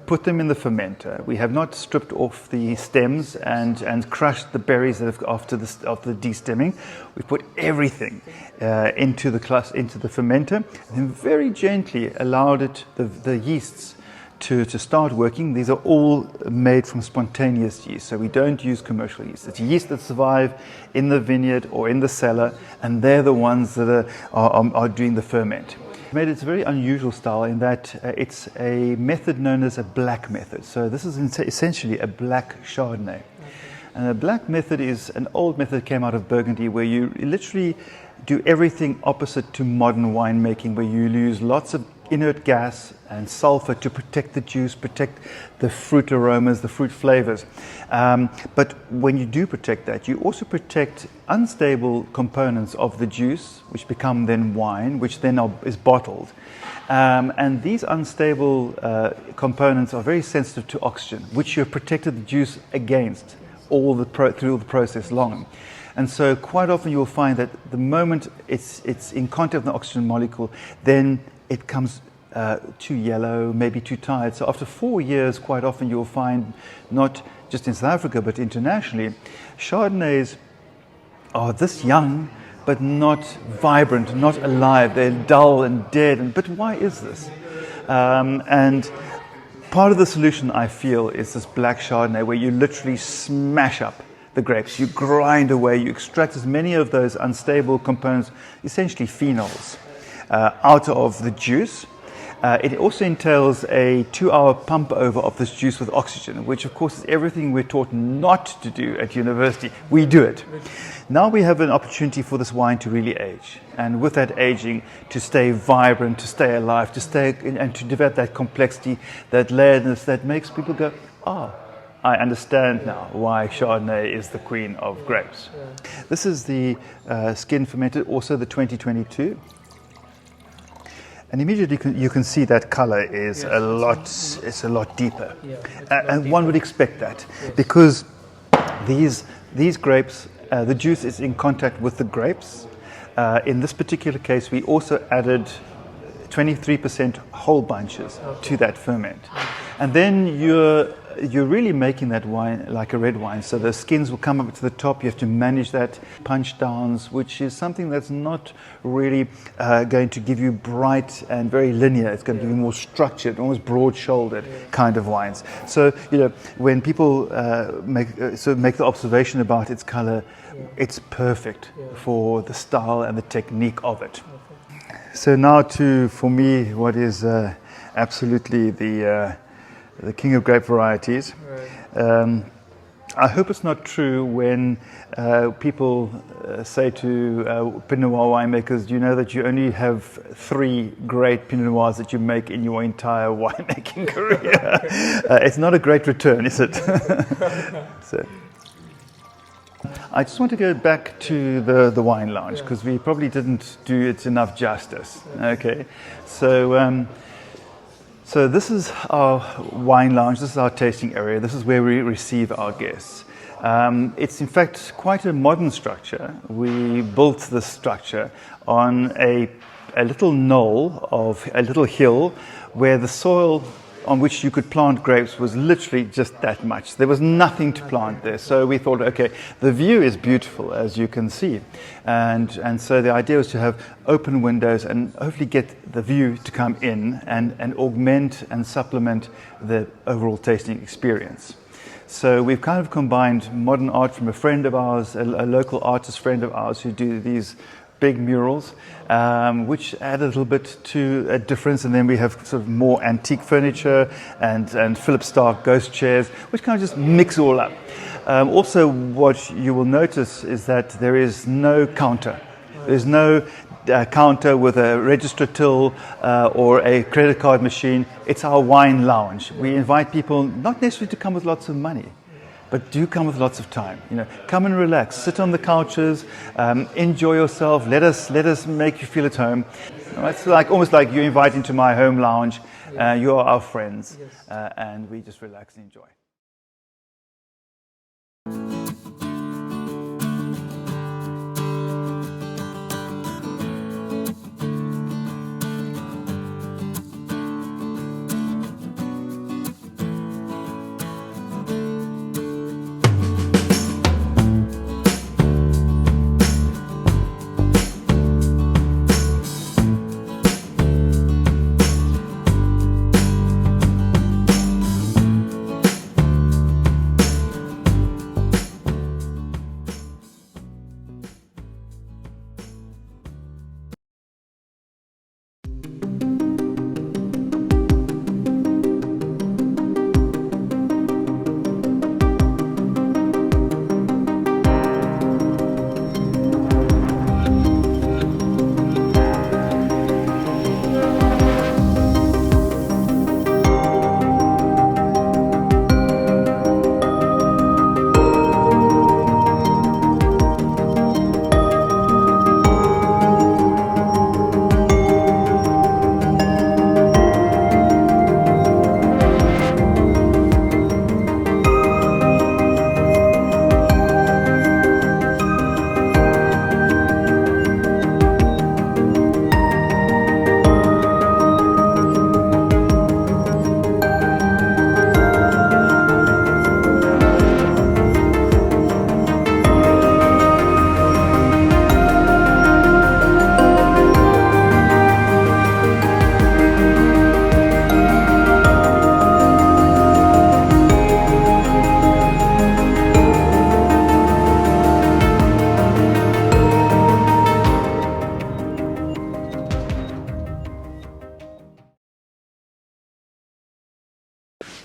put them in the fermenter. We have not stripped off the stems and crushed the berries after the destemming. We put everything into the fermenter, and then very gently allowed the yeasts to start working. These are all made from spontaneous yeast, so we don't use commercial yeast. It's yeast that survive in the vineyard or in the cellar, and they're the ones that are doing the ferment. It's a very unusual style in that it's a method known as a black method. So this is essentially a black Chardonnay. And a black method is an old method that came out of Burgundy, where you literally do everything opposite to modern winemaking, where you use lots of inert gas and sulfur to protect the juice, protect the fruit aromas, the fruit flavors. But when you do protect that, you also protect unstable components of the juice, which become then wine, which then is bottled. And these unstable components are very sensitive to oxygen, which you have protected the juice against through the process long. And so quite often you'll find that the moment it's in contact with the oxygen molecule, then it comes too yellow, maybe too tired. So after 4 years, quite often you'll find, not just in South Africa, but internationally, Chardonnays are this young, but not vibrant, not alive. They're dull and dead. But why is this? And part of the solution, I feel, is this black Chardonnay, where you literally smash up the grapes. You grind away, you extract as many of those unstable components, essentially phenols, out of the juice. It also entails a 2-hour pump over of this juice with oxygen, which of course is everything we're taught not to do at university. We do it. Now we have an opportunity for this wine to really age, and with that aging, to stay vibrant, to stay alive, and to develop that complexity, that layeredness that makes people go, I understand now why Chardonnay is the queen of grapes. This is the skin fermented, also the 2022. And immediately you can see that color is a lot deeper. And one would expect that, because these grapes, the juice is in contact with the grapes. In this particular case, we also added 23% whole bunches to that ferment. And then you're really making that wine like a red wine. So the skins will come up to the top. You have to manage that punch downs, which is something that's not really going to give you bright and very linear. It's going to give you more structured, almost broad-shouldered kind of wines. So when people make the observation about its color, it's perfect for the style and the technique of it. So now for me, what is absolutely the king of grape varieties. I hope it's not true when people say to Pinot Noir winemakers, do you know that you only have 3 great Pinot Noirs that you make in your entire winemaking career? It's not a great return, is it? So, I just want to go back to the wine lounge because we probably didn't do it enough justice. Okay, so this is our wine lounge, this is our tasting area, this is where we receive our guests. It's in fact quite a modern structure. We built this structure on a little knoll of a little hill where the soil on which you could plant grapes was literally just that much. There was nothing to plant there. So we thought, okay, the view is beautiful, as you can see. And so the idea was to have open windows and hopefully get the view to come in and augment and supplement the overall tasting experience. So we've kind of combined modern art from a friend of ours, a local artist friend of ours who do these big murals, which add a little bit to a difference, and then we have sort of more antique furniture and Philip Stark ghost chairs, which kind of just mix it all up. Also, what you will notice is that there is no counter. There's no counter with a register till or a credit card machine. It's our wine lounge. We invite people not necessarily to come with lots of money, but do come with lots of time. Come and relax, sit on the couches, enjoy yourself. Let us make you feel at home. It's almost like you're invited to my home lounge. You are our friends, and we just relax and enjoy.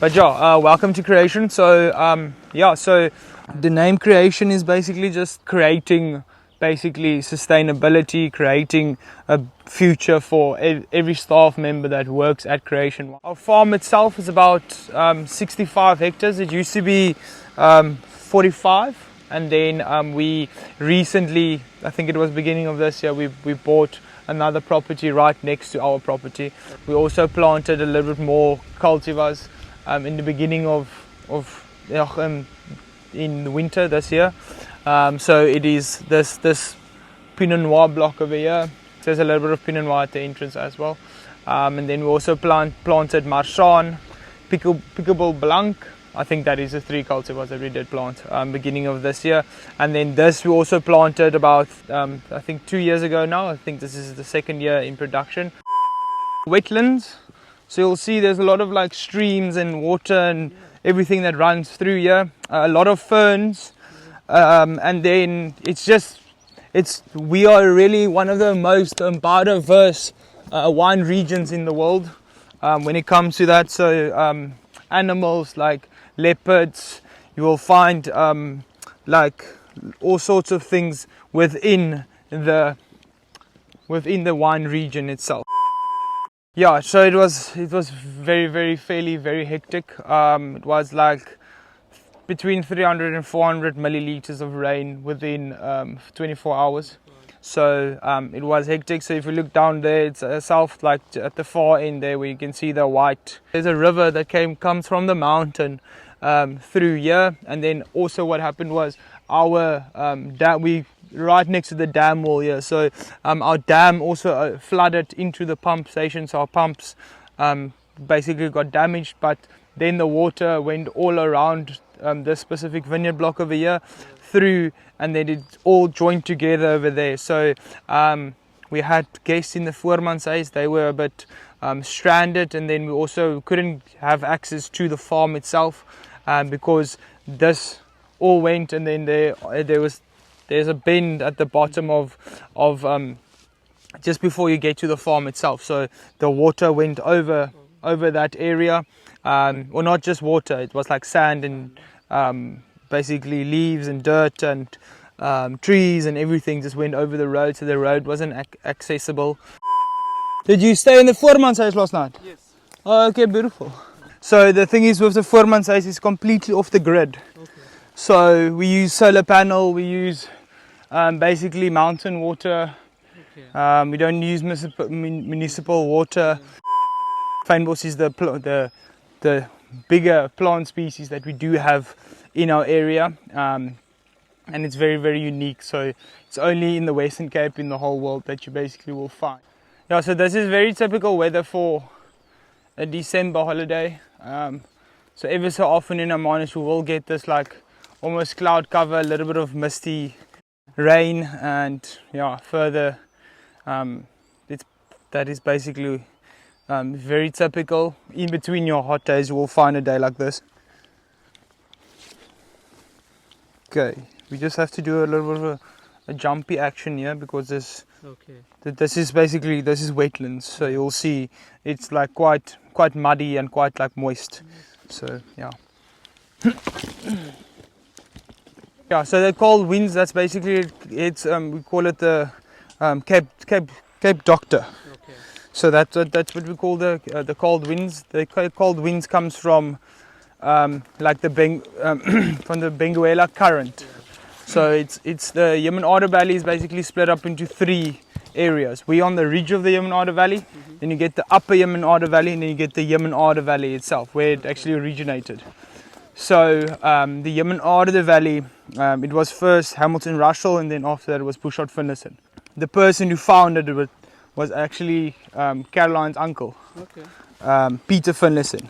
But yeah, welcome to Creation. So so the name Creation is basically just creating sustainability, creating a future for every staff member that works at Creation. Our farm itself is about 65 hectares. It used to be 45, and then we recently, I think it was beginning of this year, we bought another property right next to our property. We also planted a little bit more cultivars in the beginning of in the winter this year. So it is this Pinot Noir block over here. There's a little bit of Pinot Noir at the entrance as well. And then we also planted Marsanne, Pickleball Blanc. I think that is the 3 cultivars that we did plant beginning of this year. And then this we also planted about I think 2 years ago now. I think this is the 2nd year in production. Wetlands, so you'll see there's a lot of like streams and water and everything that runs through here. A lot of ferns, and then we are really one of the most biodiverse wine regions in the world when it comes to that. So animals like leopards, you will find like all sorts of things within the wine region itself. Yeah, so it was very hectic. It was like between 300 and 400 milliliters of rain within 24 hours. So it was hectic. So if you look down there, it's south, like at the far end there, where you can see the white. There's a river that comes from the mountain through here, and then also what happened was our dam, right next to the dam wall here. So our dam also flooded into the pump station. So our pumps basically got damaged, but then the water went all around this specific vineyard block over here through, and then it all joined together over there. So we had guests in the Voormanshuis. They were a bit stranded, and then we also couldn't have access to the farm itself because this all went, and then there's a bend at the bottom of just before you get to the farm itself. So the water went over that area, well, not just water, it was like sand and basically leaves and dirt and trees and everything just went over the road, so the road wasn't accessible. Did you stay in the Voormanshuis last night? Yes. Oh, okay, beautiful. So the thing is with the Voormanshuis is completely off the grid. Okay. So we use solar panel, we use basically mountain water. Okay. We don't use municipal water. Fynbos is the bigger plant species that we do have in our area, and it's very unique. So it's only in the Western Cape in the whole world that you basically will find. Yeah, so this is very typical weather for a December holiday. So ever so often in Hermanus we will get this like almost cloud cover, a little bit of misty rain, and yeah, further that is basically very typical. In between your hot days you will find a day like this. Okay, we just have to do a little bit of a jumpy action here because this is wetlands, so you'll see it's like quite muddy and quite like moist. So yeah. Yeah, so they're called winds. That's basically it's we call it the Cape Doctor. Okay. So that's what we call the cold winds. The cold winds comes from like the from the Benguela current. So it's the Aarde Valley is basically split up into 3 areas. We're on the ridge of the Aarde Valley, then you get the upper Aarde Valley, and then you get the Aarde Valley itself, where it actually originated. So the Aarde Valley, it was first Hamilton Russell, and then after that it was Bushot Finlayson. The person who founded it was actually Caroline's uncle, Peter Finlayson.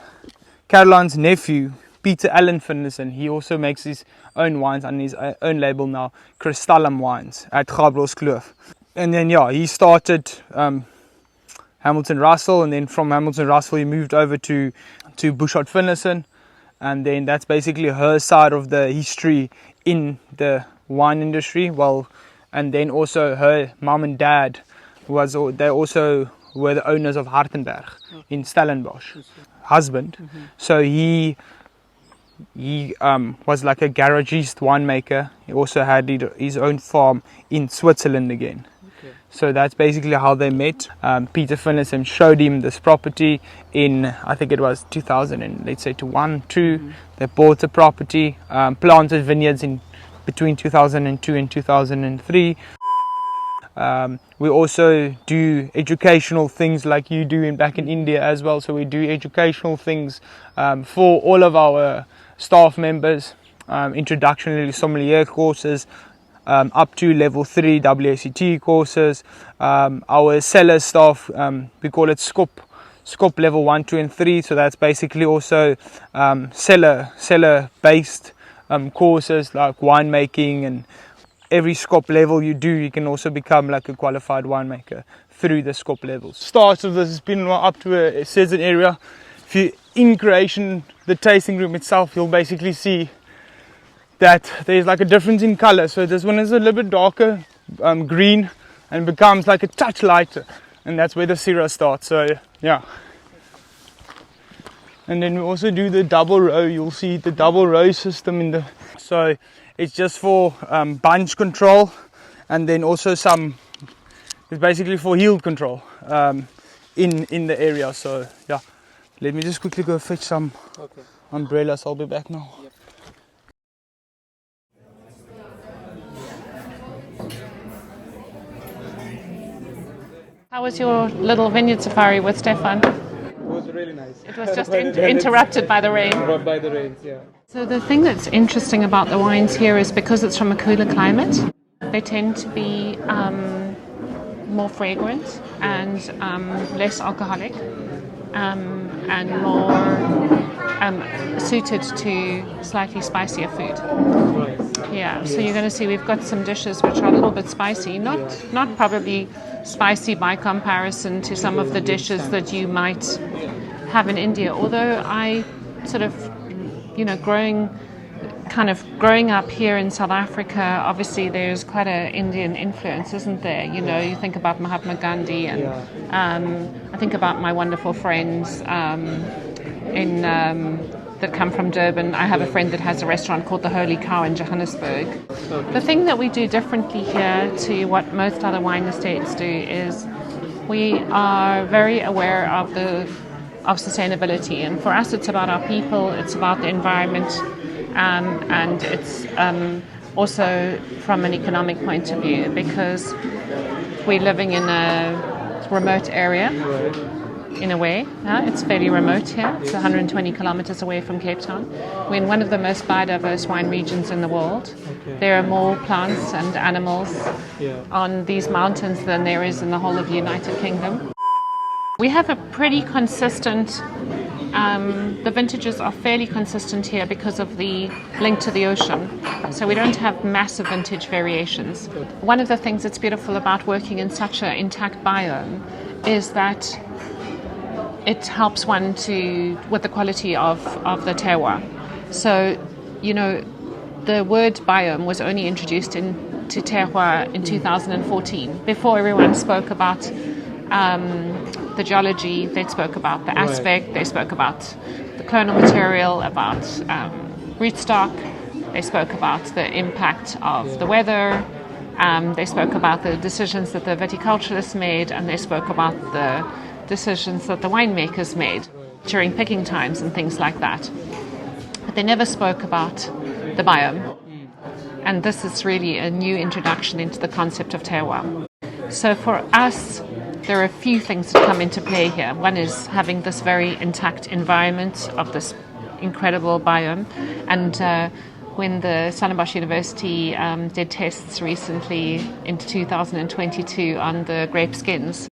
Caroline's nephew, Peter Allen Finlayson, he also makes his own wines on his own label now, Crystallum Wines at Gabrielskloof. And then yeah, he started Hamilton Russell, and then from Hamilton Russell he moved over to Bushot Finlayson, and then that's basically her side of the history in the wine industry. Well, and then also her mom and dad they also were the owners of Hartenberg in Stellenbosch. Husband, so he was like a garagist winemaker. He also had his own farm in Switzerland again. Okay. So that's basically how they met. Peter Finlayson showed him this property in, I think it was 2000 and let's say 2. They bought the property, planted vineyards in between 2002 and 2003. We also do educational things like you do back in India as well. So we do educational things for all of our staff members, introductory sommelier courses, up to level 3 WACT courses. Our cellar staff, we call it SCOP, SCOP level 1, 2 and 3, so that's basically also cellar based courses like winemaking, and every SCOP level you do, you can also become like a qualified winemaker through the SCOP levels. Start of this has been up to a certain area. If you in creation, the tasting room itself, you'll basically see that there's like a difference in color. So this one is a little bit darker green and becomes like a touch lighter, and that's where the Syrah starts. So yeah. And then we also do the double row. You'll see the double row system in the, so it's just for bunch control, and then also it's basically for yield control in the area. So yeah, let me just quickly go fetch some umbrellas. I'll be back now. Yep. How was your little vineyard safari with Stefan? It was really nice. It was just interrupted by the rain. By the rains, yeah. So the thing that's interesting about the wines here is because it's from a cooler climate, they tend to be more fragrant and less alcoholic and more suited to slightly spicier food. Yeah, so you're going to see we've got some dishes which are a little bit spicy, not probably spicy by comparison to some of the dishes that you might have in India. Although I sort of, growing up here in South Africa, obviously there's quite an Indian influence, isn't there? You think about Mahatma Gandhi, and I think about my wonderful friends that come from Durban. I have a friend that has a restaurant called the Holy Cow in Johannesburg. The thing that we do differently here to what most other wine estates do is we are very aware of sustainability, and for us it's about our people, it's about the environment, and it's also from an economic point of view, because we're living in a remote area. In a way, it's fairly remote here. It's 120 kilometers away from Cape Town. We're in one of the most biodiverse wine regions in the world. There are more plants and animals on these mountains than there is in the whole of the United Kingdom. We have a pretty consistent, the vintages are fairly consistent here because of the link to the ocean. So we don't have massive vintage variations. One of the things that's beautiful about working in such an intact biome is that it helps one with the quality of the terroir. So, the word biome was only introduced into terroir in 2014. Before, everyone spoke about the geology, they spoke about the aspect, they spoke about the clonal material, about rootstock, they spoke about the impact of the weather, they spoke about the decisions that the viticulturists made, and they spoke about the decisions that the winemakers made during picking times and things like that. But they never spoke about the biome. And this is really a new introduction into the concept of terroir. So for us, there are a few things that come into play here. One is having this very intact environment of this incredible biome. And when the Stellenbosch University did tests recently in 2022 on the grape skins,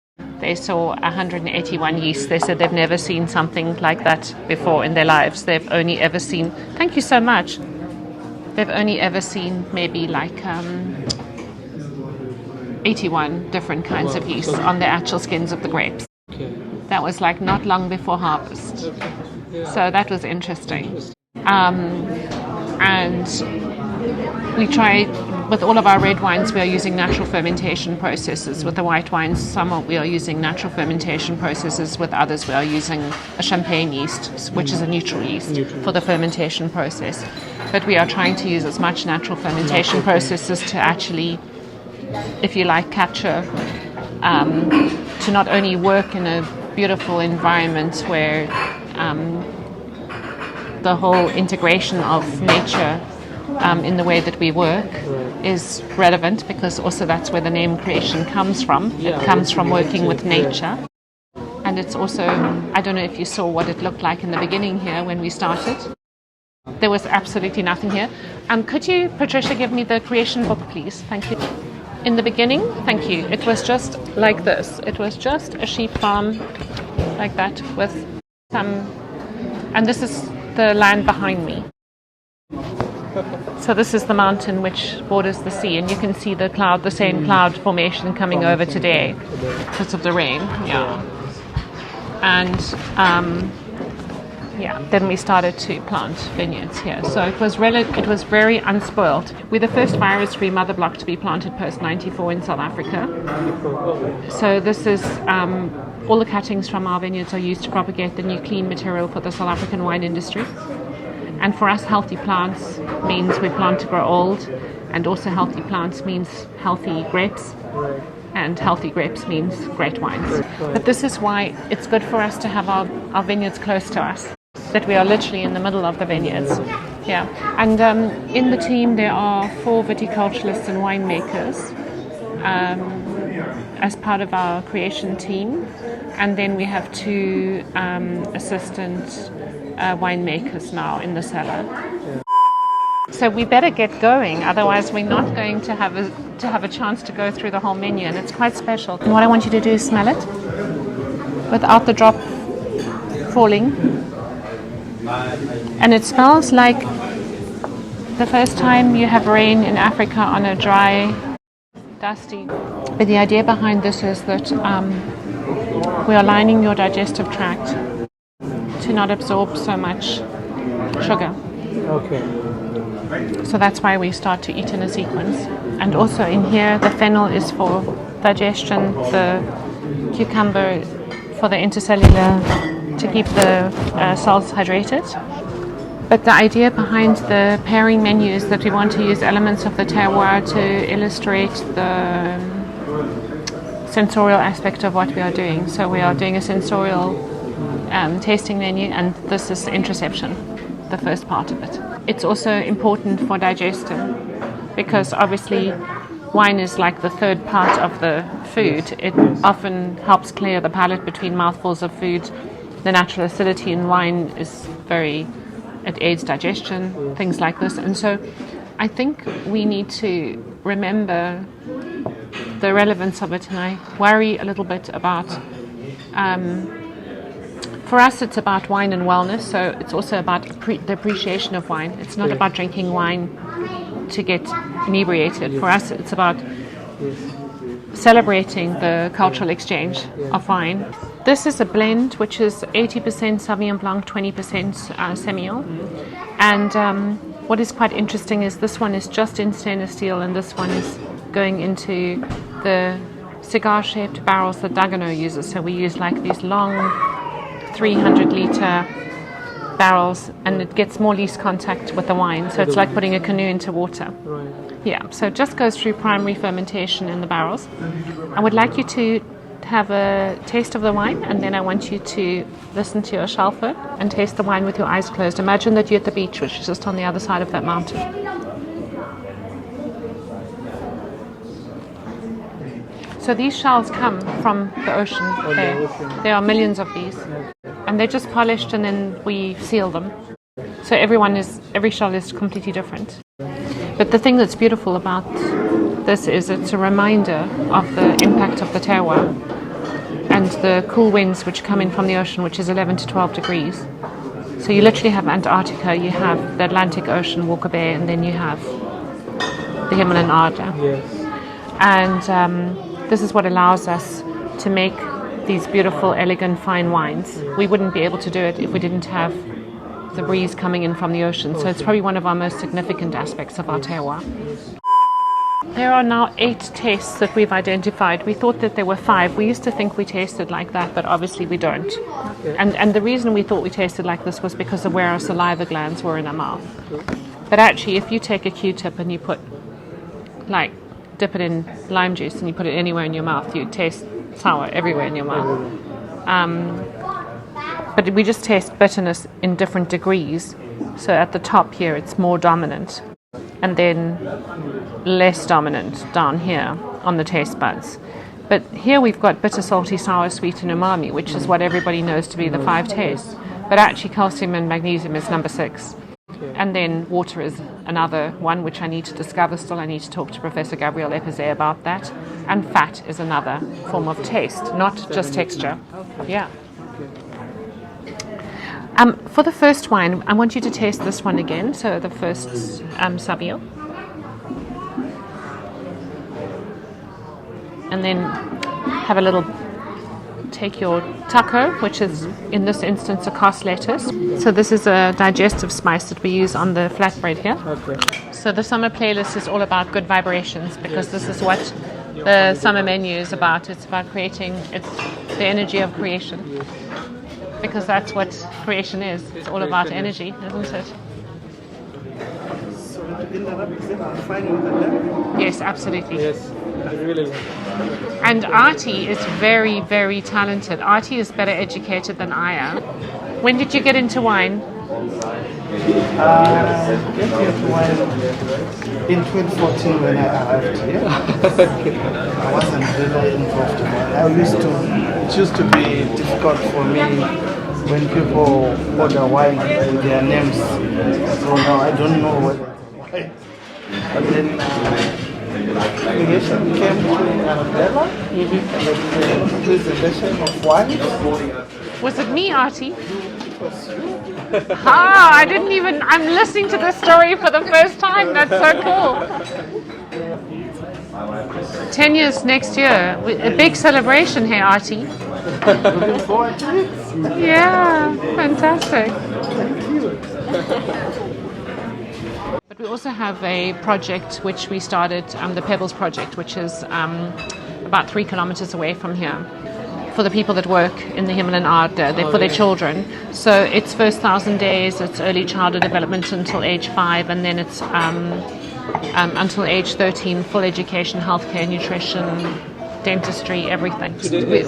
they saw 181 yeasts. They said they've never seen something like that before in their lives. They've only ever seen, thank you so much, they've only ever seen maybe like 81 different kinds of yeasts on the actual skins of the grapes. That was like not long before harvest. So that was interesting. And we tried, with all of our red wines, we are using natural fermentation processes. With the white wines, we are using natural fermentation processes. With others, we are using a champagne yeast, which is a neutral yeast for the fermentation process. But we are trying to use as much natural fermentation processes to actually, if you like, capture, to not only work in a beautiful environment where the whole integration of nature in the way that we work is relevant, because also that's where the name creation comes from. It comes from working with nature. And it's also, I don't know if you saw what it looked like in the beginning here when we started. There was absolutely nothing here. Could you, Patricia, give me the creation book, please? Thank you. In the beginning, thank you, it was just like this. It was just a sheep farm like that with some, and this is the land behind me. So this is the mountain which borders the sea, and you can see the cloud, the same cloud formation coming over today because of the rain. Yeah. And then we started to plant vineyards here. So it was very unspoiled. We're the first virus-free mother block to be planted post-94 in South Africa. So this is all the cuttings from our vineyards are used to propagate the new clean material for the South African wine industry. And for us, healthy plants means we plant to grow old, and also healthy plants means healthy grapes, and healthy grapes means great wines. But this is why it's good for us to have our vineyards close to us, that we are literally in the middle of the vineyards. Yeah, and in the team there are 4 viticulturalists and winemakers as part of our creation team, and then we have 2 assistant winemakers now in the cellar. So we better get going, otherwise we're not going to have a chance to go through the whole menu, and it's quite special. And what I want you to do is smell it without the drop falling, and it smells like the first time you have rain in Africa on a dry, dusty. But the idea behind this is that we are lining your digestive tract to not absorb so much sugar. Okay. So that's why we start to eat in a sequence. And also in here, the fennel is for digestion, the cucumber for the intercellular, to keep the cells hydrated. But the idea behind the pairing menu is that we want to use elements of the terroir to illustrate the sensorial aspect of what we are doing. So we are doing a sensorial tasting menu, and this is interoception, the first part of it. It's also important for digestion because obviously wine is like the third part of the food. It often helps clear the palate between mouthfuls of food. The natural acidity in wine is it aids digestion, things like this. And so I think we need to remember the relevance of it, and I worry a little bit about for us, it's about wine and wellness, so it's also about the appreciation of wine. It's not about drinking wine to get inebriated. For us, it's about celebrating the cultural exchange of wine. This is a blend which is 80% Sauvignon Blanc, 20% Semillon. And what is quite interesting is this one is just in stainless steel, and this one is going into the cigar-shaped barrels that Dagenham uses. So we use like these long 300-litre barrels, and it gets more least contact with the wine. So it's like putting a canoe into water. Right. Yeah, so it just goes through primary fermentation in the barrels. I would like you to have a taste of the wine, and then I want you to listen to your shelfer and taste the wine with your eyes closed. Imagine that you're at the beach, which is just on the other side of that mountain. So these shells come from the ocean. There are millions of these. And they're just polished, and then we seal them. So every shell is completely different. But the thing that's beautiful about this is it's a reminder of the impact of the terroir and the cool winds which come in from the ocean, which is 11 to 12 degrees. So you literally have Antarctica, you have the Atlantic Ocean, Walker Bay, and then you have the Hemel and Aarde. Yes. And this is what allows us to make these beautiful, elegant, fine wines. We wouldn't be able to do it if we didn't have the breeze coming in from the ocean. So it's probably one of our most significant aspects of our terroir. There are now 8 tastes that we've identified. We thought that there were 5. We used to think we tasted like that, but obviously we don't. And the reason we thought we tasted like this was because of where our saliva glands were in our mouth. But actually, if you take a Q-tip and you dip it in lime juice and you put it anywhere in your mouth, you taste sour everywhere in your mouth. But we just taste bitterness in different degrees. So at the top here, it's more dominant, and then less dominant down here on the taste buds. But here we've got bitter, salty, sour, sweet, and umami, which is what everybody knows to be the 5 tastes. But actually calcium and magnesium is number 6. And then water is another one, which I need to discover still. I need to talk to Professor Gabriel Epizé about that. And fat is another form of taste, not just texture. Yeah. For the first wine, I want you to taste this one again. So the first Sauvignon. And then have a little, take your taco, which is in this instance a cast lettuce. So this is a digestive spice that we use on the flatbread here. Okay. So the summer playlist is all about good vibrations, because this is what the summer menu is about. It's about creating, it's the energy of creation. Because that's what creation is. It's all about energy, isn't it? So to interrupt, is it fine with the left? Yes, absolutely. Yes, I really like. And Aarde is very, very talented. Aarde is better educated than I am. When did you get into wine? Get here to wine in 2014 when I arrived here. I wasn't really involved in wine. It used to be difficult for me when people order wine with their names. So now I don't know what wine. But then creation came to Arabella with the presentation of wine. Was it me, Aarde? It was you. Ah, I didn't even, I'm listening to this story for the first time. That's so cool. 10 years next year, a big celebration here, Aarde. Looking forward to it. Yeah, fantastic. But we also have a project which we started, the Pebbles project, which is about 3 kilometers away from here, for the people that work in the Hemel and Aarde, for their children. So it's first 1,000 days, it's early childhood development until age 5, and then it's until age 13, full education, healthcare, nutrition, dentistry, everything.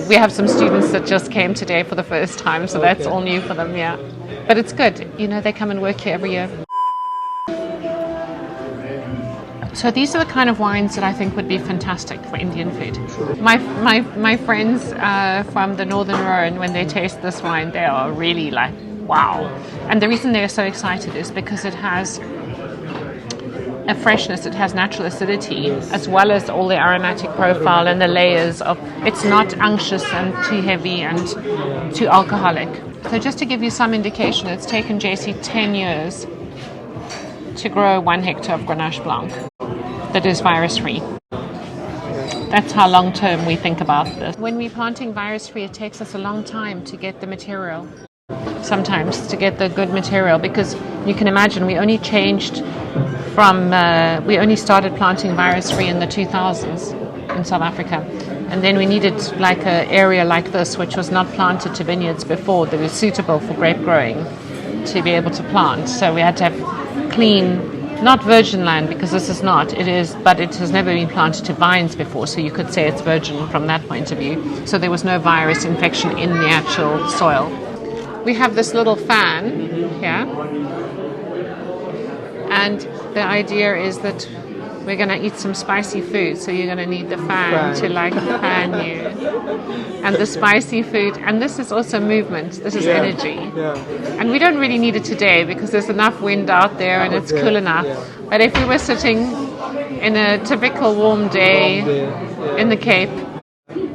We have some students that just came today for the first time, so that's all new for them, yeah. But it's good, you know, they come and work here every year. So these are the kind of wines that I think would be fantastic for Indian food. My friends from the Northern Rhone, when they taste this wine, they are really like, wow. And the reason they're so excited is because it has a freshness, it has natural acidity, as well as all the aromatic profile and the layers of, it's not unctuous and too heavy and too alcoholic. So just to give you some indication, it's taken JC 10 years to grow 1 hectare of Grenache Blanc that is virus-free. That's how long-term we think about this. When we're planting virus-free, it takes us a long time to get the material. Sometimes to get the good material, because you can imagine we only changed from, we only started planting virus-free in the 2000s in South Africa. And then we needed like an area like this, which was not planted to vineyards before, that was suitable for grape growing, to be able to plant. So we had to have clean, not virgin land, because this is not, it is, but it has never been planted to vines before, so you could say it's virgin from that point of view. So there was no virus infection in the actual soil. We have this little fan here, and the idea is that we're going to eat some spicy food, so you're going to need the fan to like fan you. And the spicy food, and this is also movement, this is energy. And we don't really need it today because there's enough wind out there and it's cool enough. But if we were sitting in a typical warm day in the Cape,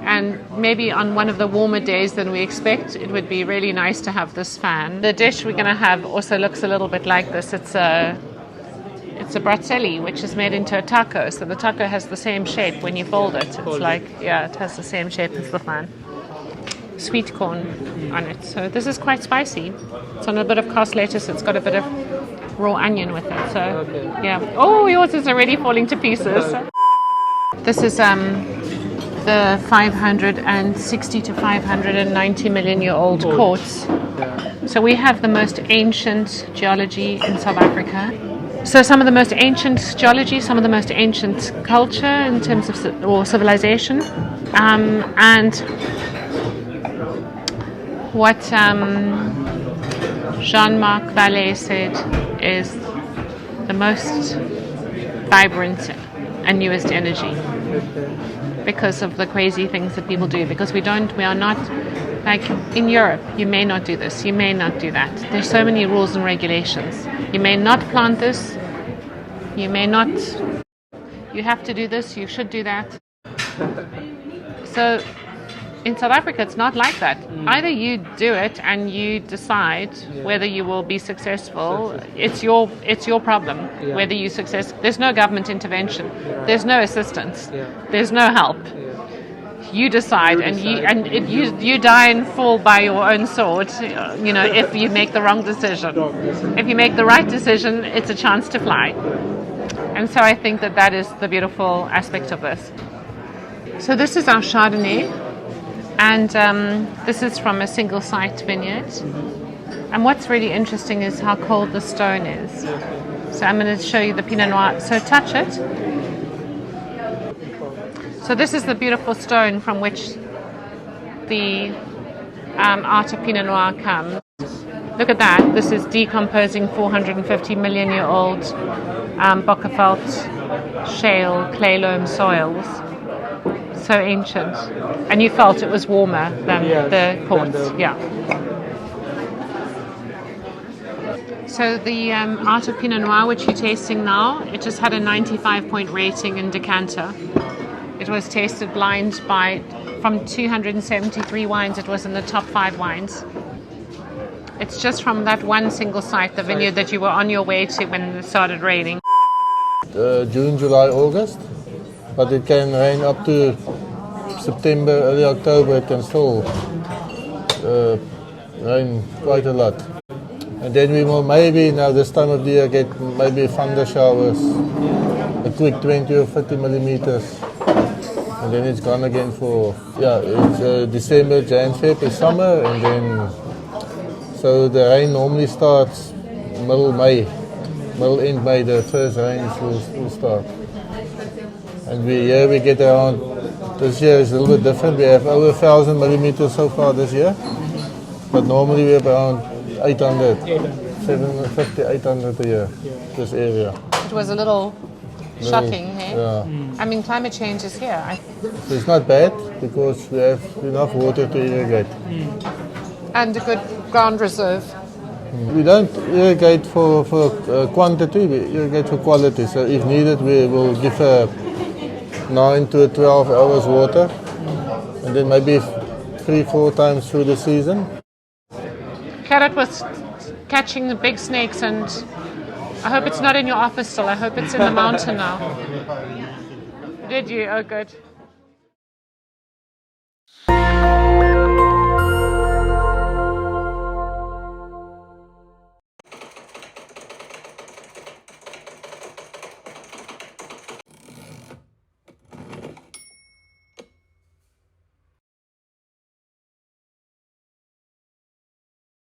and maybe on one of the warmer days than we expect, it would be really nice to have this fan. The dish we're going to have also looks a little bit like this. It's a bratzelli, which is made into a taco. So the taco has the same shape when you fold it. It's like, yeah, it has the same shape as the fan. Sweet corn on it. So this is quite spicy. It's on a bit of cast lettuce. It's got a bit of raw onion with it. So, yeah. Oh, yours is already falling to pieces. This is the 560 to 590 million year old quartz. So we have the most ancient geology in South Africa. So some of the most ancient geology, some of the most ancient culture in terms of or civilization, and what Jean-Marc Vallée said is the most vibrant and newest energy, because of the crazy things that people do. Because we are not, like in Europe, you may not do this, you may not do that. There's so many rules and regulations. You may not plant this, you may not, you have to do this, you should do that. So In South Africa, it's not like that. Either you do it and you decide whether you will be successful. It's your problem whether you success. There's no government intervention. There's no assistance. There's no help. You decide, you die and fall by your own sword. You know, if you make the wrong decision. If you make the right decision, it's a chance to fly. And so I think that is the beautiful aspect of this. So this is our Chardonnay. And this is from a single site vineyard. And what's really interesting is how cold the stone is. So I'm going to show you the Pinot Noir. So touch it. So this is the beautiful stone from which the Aarde Pinot Noir comes. Look at that. This is decomposing 450 million year old Bockerfeld shale clay loam soils. So ancient, and you felt it was warmer than the quartz. So the Aarde Pinot Noir, which you're tasting now, it just had a 95-point rating in decanter. It was tasted blind from 273 wines. It was in the top 5 wines. It's just from that one single site, the vineyard that you were on your way to when it started raining. June, July, August. But it can rain up to September, early October. It can still rain quite a lot. And then we will maybe, now this time of the year, get maybe thunder showers, a quick 20 or 30 millimeters. And then it's gone again for, it's December, Jan, Feb is summer. And then, so the rain normally starts middle end May, the first rains will start. And we get around, this year is a little bit different. We have over 1,000 millimeters so far this year. But normally we have around 800, 750, 800 a year, this area. It was a little shocking, hey? Yeah. I mean, climate change is here. So it's not bad because we have enough water to irrigate. And a good ground reserve. We don't irrigate for quantity, we irrigate for quality. So if needed, we will give 9 to 12 hours water, and then maybe 3-4 times through the season. Carrot was catching the big snakes, and I hope it's not in your office still. I hope it's in the mountain now. Did you? Oh, good.